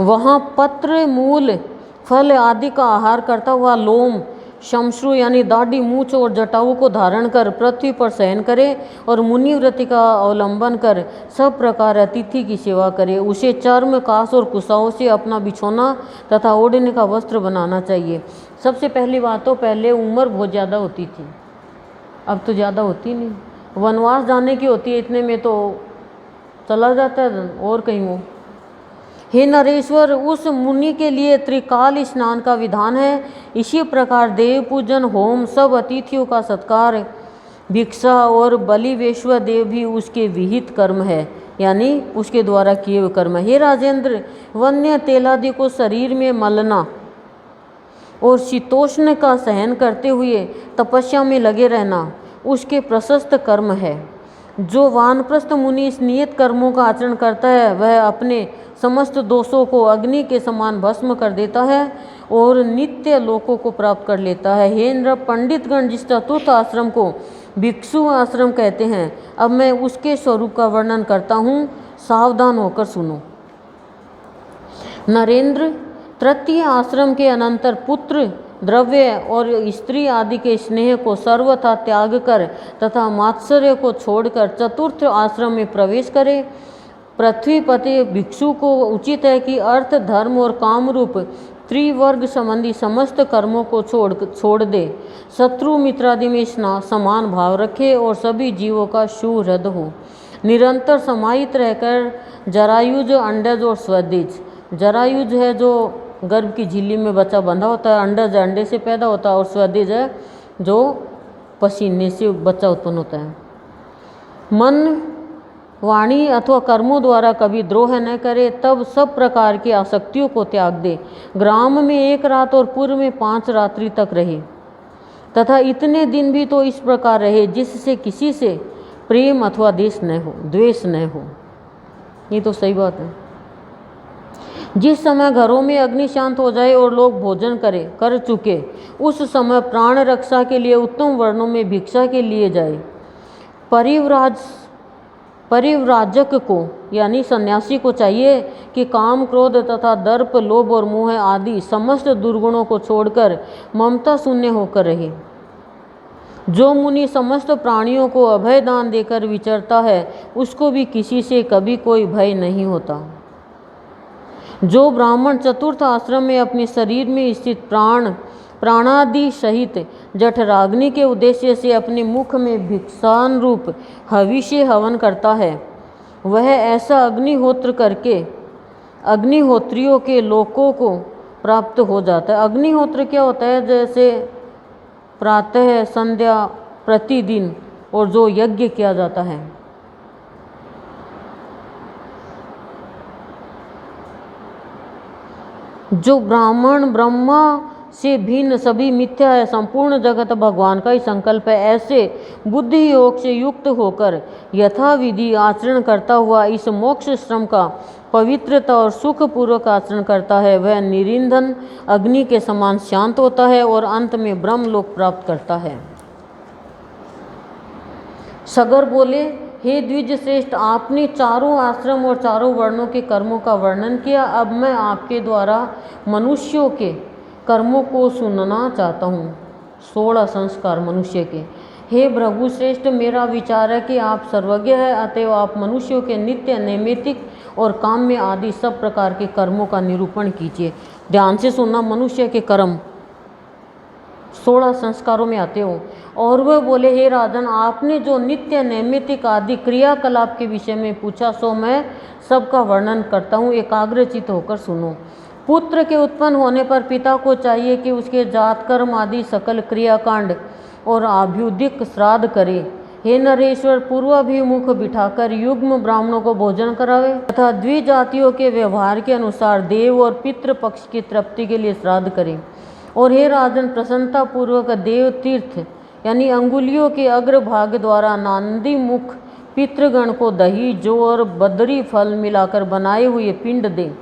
A: वहाँ पत्र, मूल, फल आदि का आहार करता हुआ लोम, शमश्रु यानी दाढ़ी, मूछ और जटाऊ को धारण कर पृथ्वी पर शयन करे और मुनि व्रति का अवलंबन कर सब प्रकार अतिथि की सेवा करे। उसे चर्म, कास और कुशाओं से अपना बिछौना तथा ओढ़ने का वस्त्र बनाना चाहिए। सबसे पहली बात तो पहले उम्र बहुत ज़्यादा होती थी, अब तो ज़्यादा होती नहीं। वनवास जाने की होती है, इतने में तो चला जाता है और कहीं वो। हे नरेश्वर, उस मुनि के लिए त्रिकाल स्नान का विधान है। इसी प्रकार देव पूजन, होम, सब अतिथियों का सत्कार, भिक्षा और बलि वैश्व देव भी उसके विहित कर्म है, यानी उसके द्वारा किए हुए कर्म है। हे राजेंद्र, वन्य तेलादि को शरीर में मलना और शीतोष्ण का सहन करते हुए तपस्या में लगे रहना उसके प्रशस्त कर्म है। जो वानप्रस्थ मुनि इस नियत कर्मों का आचरण करता है वह अपने समस्त दोषों को अग्नि के समान भस्म कर देता है और नित्य लोकों को प्राप्त कर लेता है। हे इंद्र, पंडितगण जिस चतुर्थ आश्रम को भिक्षु आश्रम कहते हैं, अब मैं उसके स्वरूप का वर्णन करता हूँ, सावधान होकर सुनो। नरेंद्र, तृतीय आश्रम के अनंतर पुत्र, द्रव्य और स्त्री आदि के स्नेह को सर्वथा त्याग कर तथा मात्सर्य को छोड़कर चतुर्थ आश्रम में प्रवेश करे। पृथ्वीपति भिक्षु को उचित है कि अर्थ, धर्म और काम रूप त्रिवर्ग संबंधी समस्त कर्मों को छोड़ दे, शत्रु मित्रादि में समान भाव रखे और सभी जीवों का सुहृद हो। निरंतर समाहित रहकर जरायुज, अंडज और स्वदेज। जरायुज है जो गर्भ की झिल्ली में बच्चा बंधा होता है, अंडज अंडे से पैदा होता है, और स्वदेज है जो पसीने से बच्चा उत्पन्न होता है। मन, वाणी अथवा कर्मों द्वारा कभी द्रोह न करे, तब सब प्रकार की आसक्तियों को त्याग दे। ग्राम में 1 रात और पूर्व में 5 रात्रि तक रहे तथा इतने दिन भी तो इस प्रकार रहे जिससे किसी से प्रेम अथवा द्वेष न हो। ये तो सही बात है। जिस समय घरों में अग्नि शांत हो जाए और लोग भोजन कर चुके, उस समय प्राण रक्षा के लिए उत्तम वर्णों में भिक्षा के लिए जाए। परिव्राजक को यानी सन्यासी को चाहिए कि काम, क्रोध तथा दर्प, लोभ और मोह आदि समस्त दुर्गुणों को छोड़कर ममता शून्य होकर रहे। जो मुनि समस्त प्राणियों को अभय दान देकर विचरता है उसको भी किसी से कभी कोई भय नहीं होता। जो ब्राह्मण चतुर्थ आश्रम में अपने शरीर में स्थित प्राण, प्राणादि सहित जठराग्नि के उद्देश्य से अपने मुख में भिक्षान रूप हविष्य हवन करता है, वह ऐसा अग्निहोत्र करके अग्निहोत्रियों के लोकों को प्राप्त हो जाता है। अग्निहोत्र क्या होता है? जैसे प्रातः संध्या प्रतिदिन और जो यज्ञ किया जाता है। जो ब्राह्मण ब्रह्मा से भिन्न सभी मिथ्या है, संपूर्ण जगत भगवान का ही संकल्प है, ऐसे बुद्धि योग से युक्त होकर यथाविधि आचरण करता हुआ इस मोक्ष श्रम का पवित्रता और सुखपूर्वक आचरण करता है, वह निरिंधन अग्नि के समान शांत होता है और अंत में ब्रह्मलोक प्राप्त करता है। सगर बोले, हे द्विज श्रेष्ठ, आपने चारों आश्रम और चारों वर्णों के कर्मों का वर्णन किया। अब मैं आपके द्वारा मनुष्यों के कर्मों को सुनना चाहता हूँ। 16 संस्कार मनुष्य के। हे भृगु श्रेष्ठ, मेरा विचार है कि आप सर्वज्ञ हैं, अतएव आप मनुष्यों के नित्य नैमित्तिक और काम्य आदि सब प्रकार के कर्मों का निरूपण कीजिए। ध्यान से सुनना, मनुष्य के कर्म 16 संस्कारों में आते हो। और वह बोले, हे राजन, आपने जो नित्य नैमित्तिक आदि क्रियाकलाप के विषय में पूछा, सो मैं सबका वर्णन करता हूँ, एकाग्रचित होकर सुनो। पुत्र के उत्पन्न होने पर पिता को चाहिए कि उसके जात कर्म आदि सकल क्रियाकांड और आभ्युदिक श्राद्ध करे। हे नरेश्वर, पूर्वाभिमुख बिठाकर युग्म ब्राह्मणों को भोजन करावे तथा द्विजातियों के व्यवहार के अनुसार देव और पितृ पक्ष की तृप्ति के लिए श्राद्ध करे। और हे राजन, प्रसन्नता पूर्वक देव तीर्थ यानी अंगुलियों के अग्रभाग द्वारा नांदी मुख पितृगण को दही, जौ और बदरी फल मिलाकर बनाए हुए पिंड दे,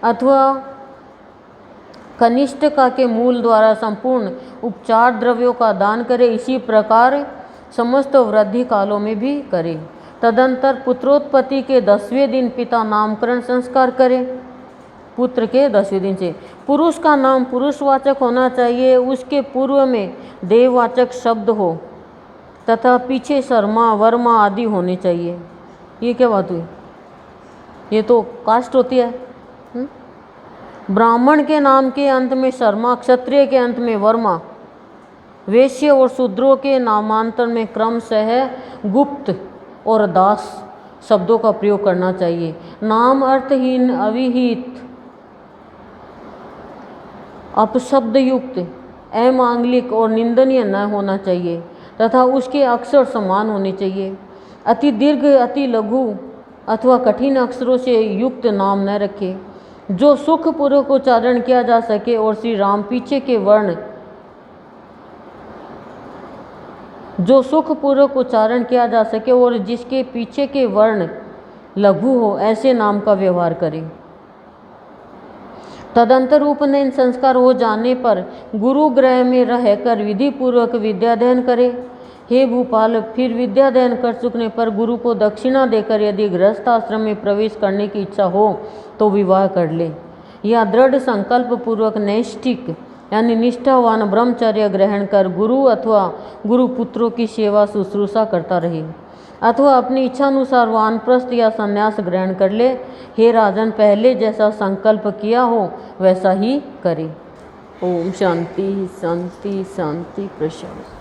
A: अथवा कनिष्ठिका के मूल द्वारा संपूर्ण उपचार द्रव्यों का दान करे। इसी प्रकार समस्त वृद्धि कालों में भी करे। तदंतर पुत्रोत्पत्ति के 10वें दिन पिता नामकरण संस्कार करे। पुत्र के 10वें दिन से पुरुष का नाम पुरुषवाचक होना चाहिए, उसके पूर्व में देववाचक शब्द हो तथा पीछे शर्मा वर्मा आदि होने चाहिए। ये क्या बात हुई? ये तो कास्ट होती है। ब्राह्मण के नाम के अंत में शर्मा, क्षत्रिय के अंत में वर्मा, वैश्य और शूद्रों के नामांतर में क्रमशः गुप्त और दास शब्दों का प्रयोग करना चाहिए। नाम अर्थहीन, अविहित, अपशब्द युक्त, अमांगलिक और निंदनीय न होना चाहिए तथा उसके अक्षर समान होने चाहिए। अति दीर्घ, अति लघु अथवा कठिन अक्षरों से युक्त नाम न रखे। जो सुखपूर्वक उच्चारण किया जा सके और श्री राम पीछे के वर्ण जो सुखपूर्वक उच्चारण किया जा सके और जिसके पीछे के वर्ण लघु हो, ऐसे नाम का व्यवहार करें। तदंतर उपनयन संस्कार हो जाने पर गुरु गृह में रहकर विधि पूर्वक विद्याध्ययन करे। हे भूपाल, फिर विद्याध्ययन कर चुकने पर गुरु को दक्षिणा देकर यदि गृहस्थ आश्रम में प्रवेश करने की इच्छा हो तो विवाह कर ले, या दृढ़ संकल्प पूर्वक नैष्ठिक यानी निष्ठावान ब्रह्मचर्य ग्रहण कर गुरु अथवा गुरुपुत्रों की सेवा शुश्रूषा करता रहे, अथवा अपनी इच्छानुसार वानप्रस्थ या संन्यास ग्रहण कर ले। हे राजन, पहले जैसा संकल्प किया हो वैसा ही करे। ओम शांति शांति शांति प्रशांति।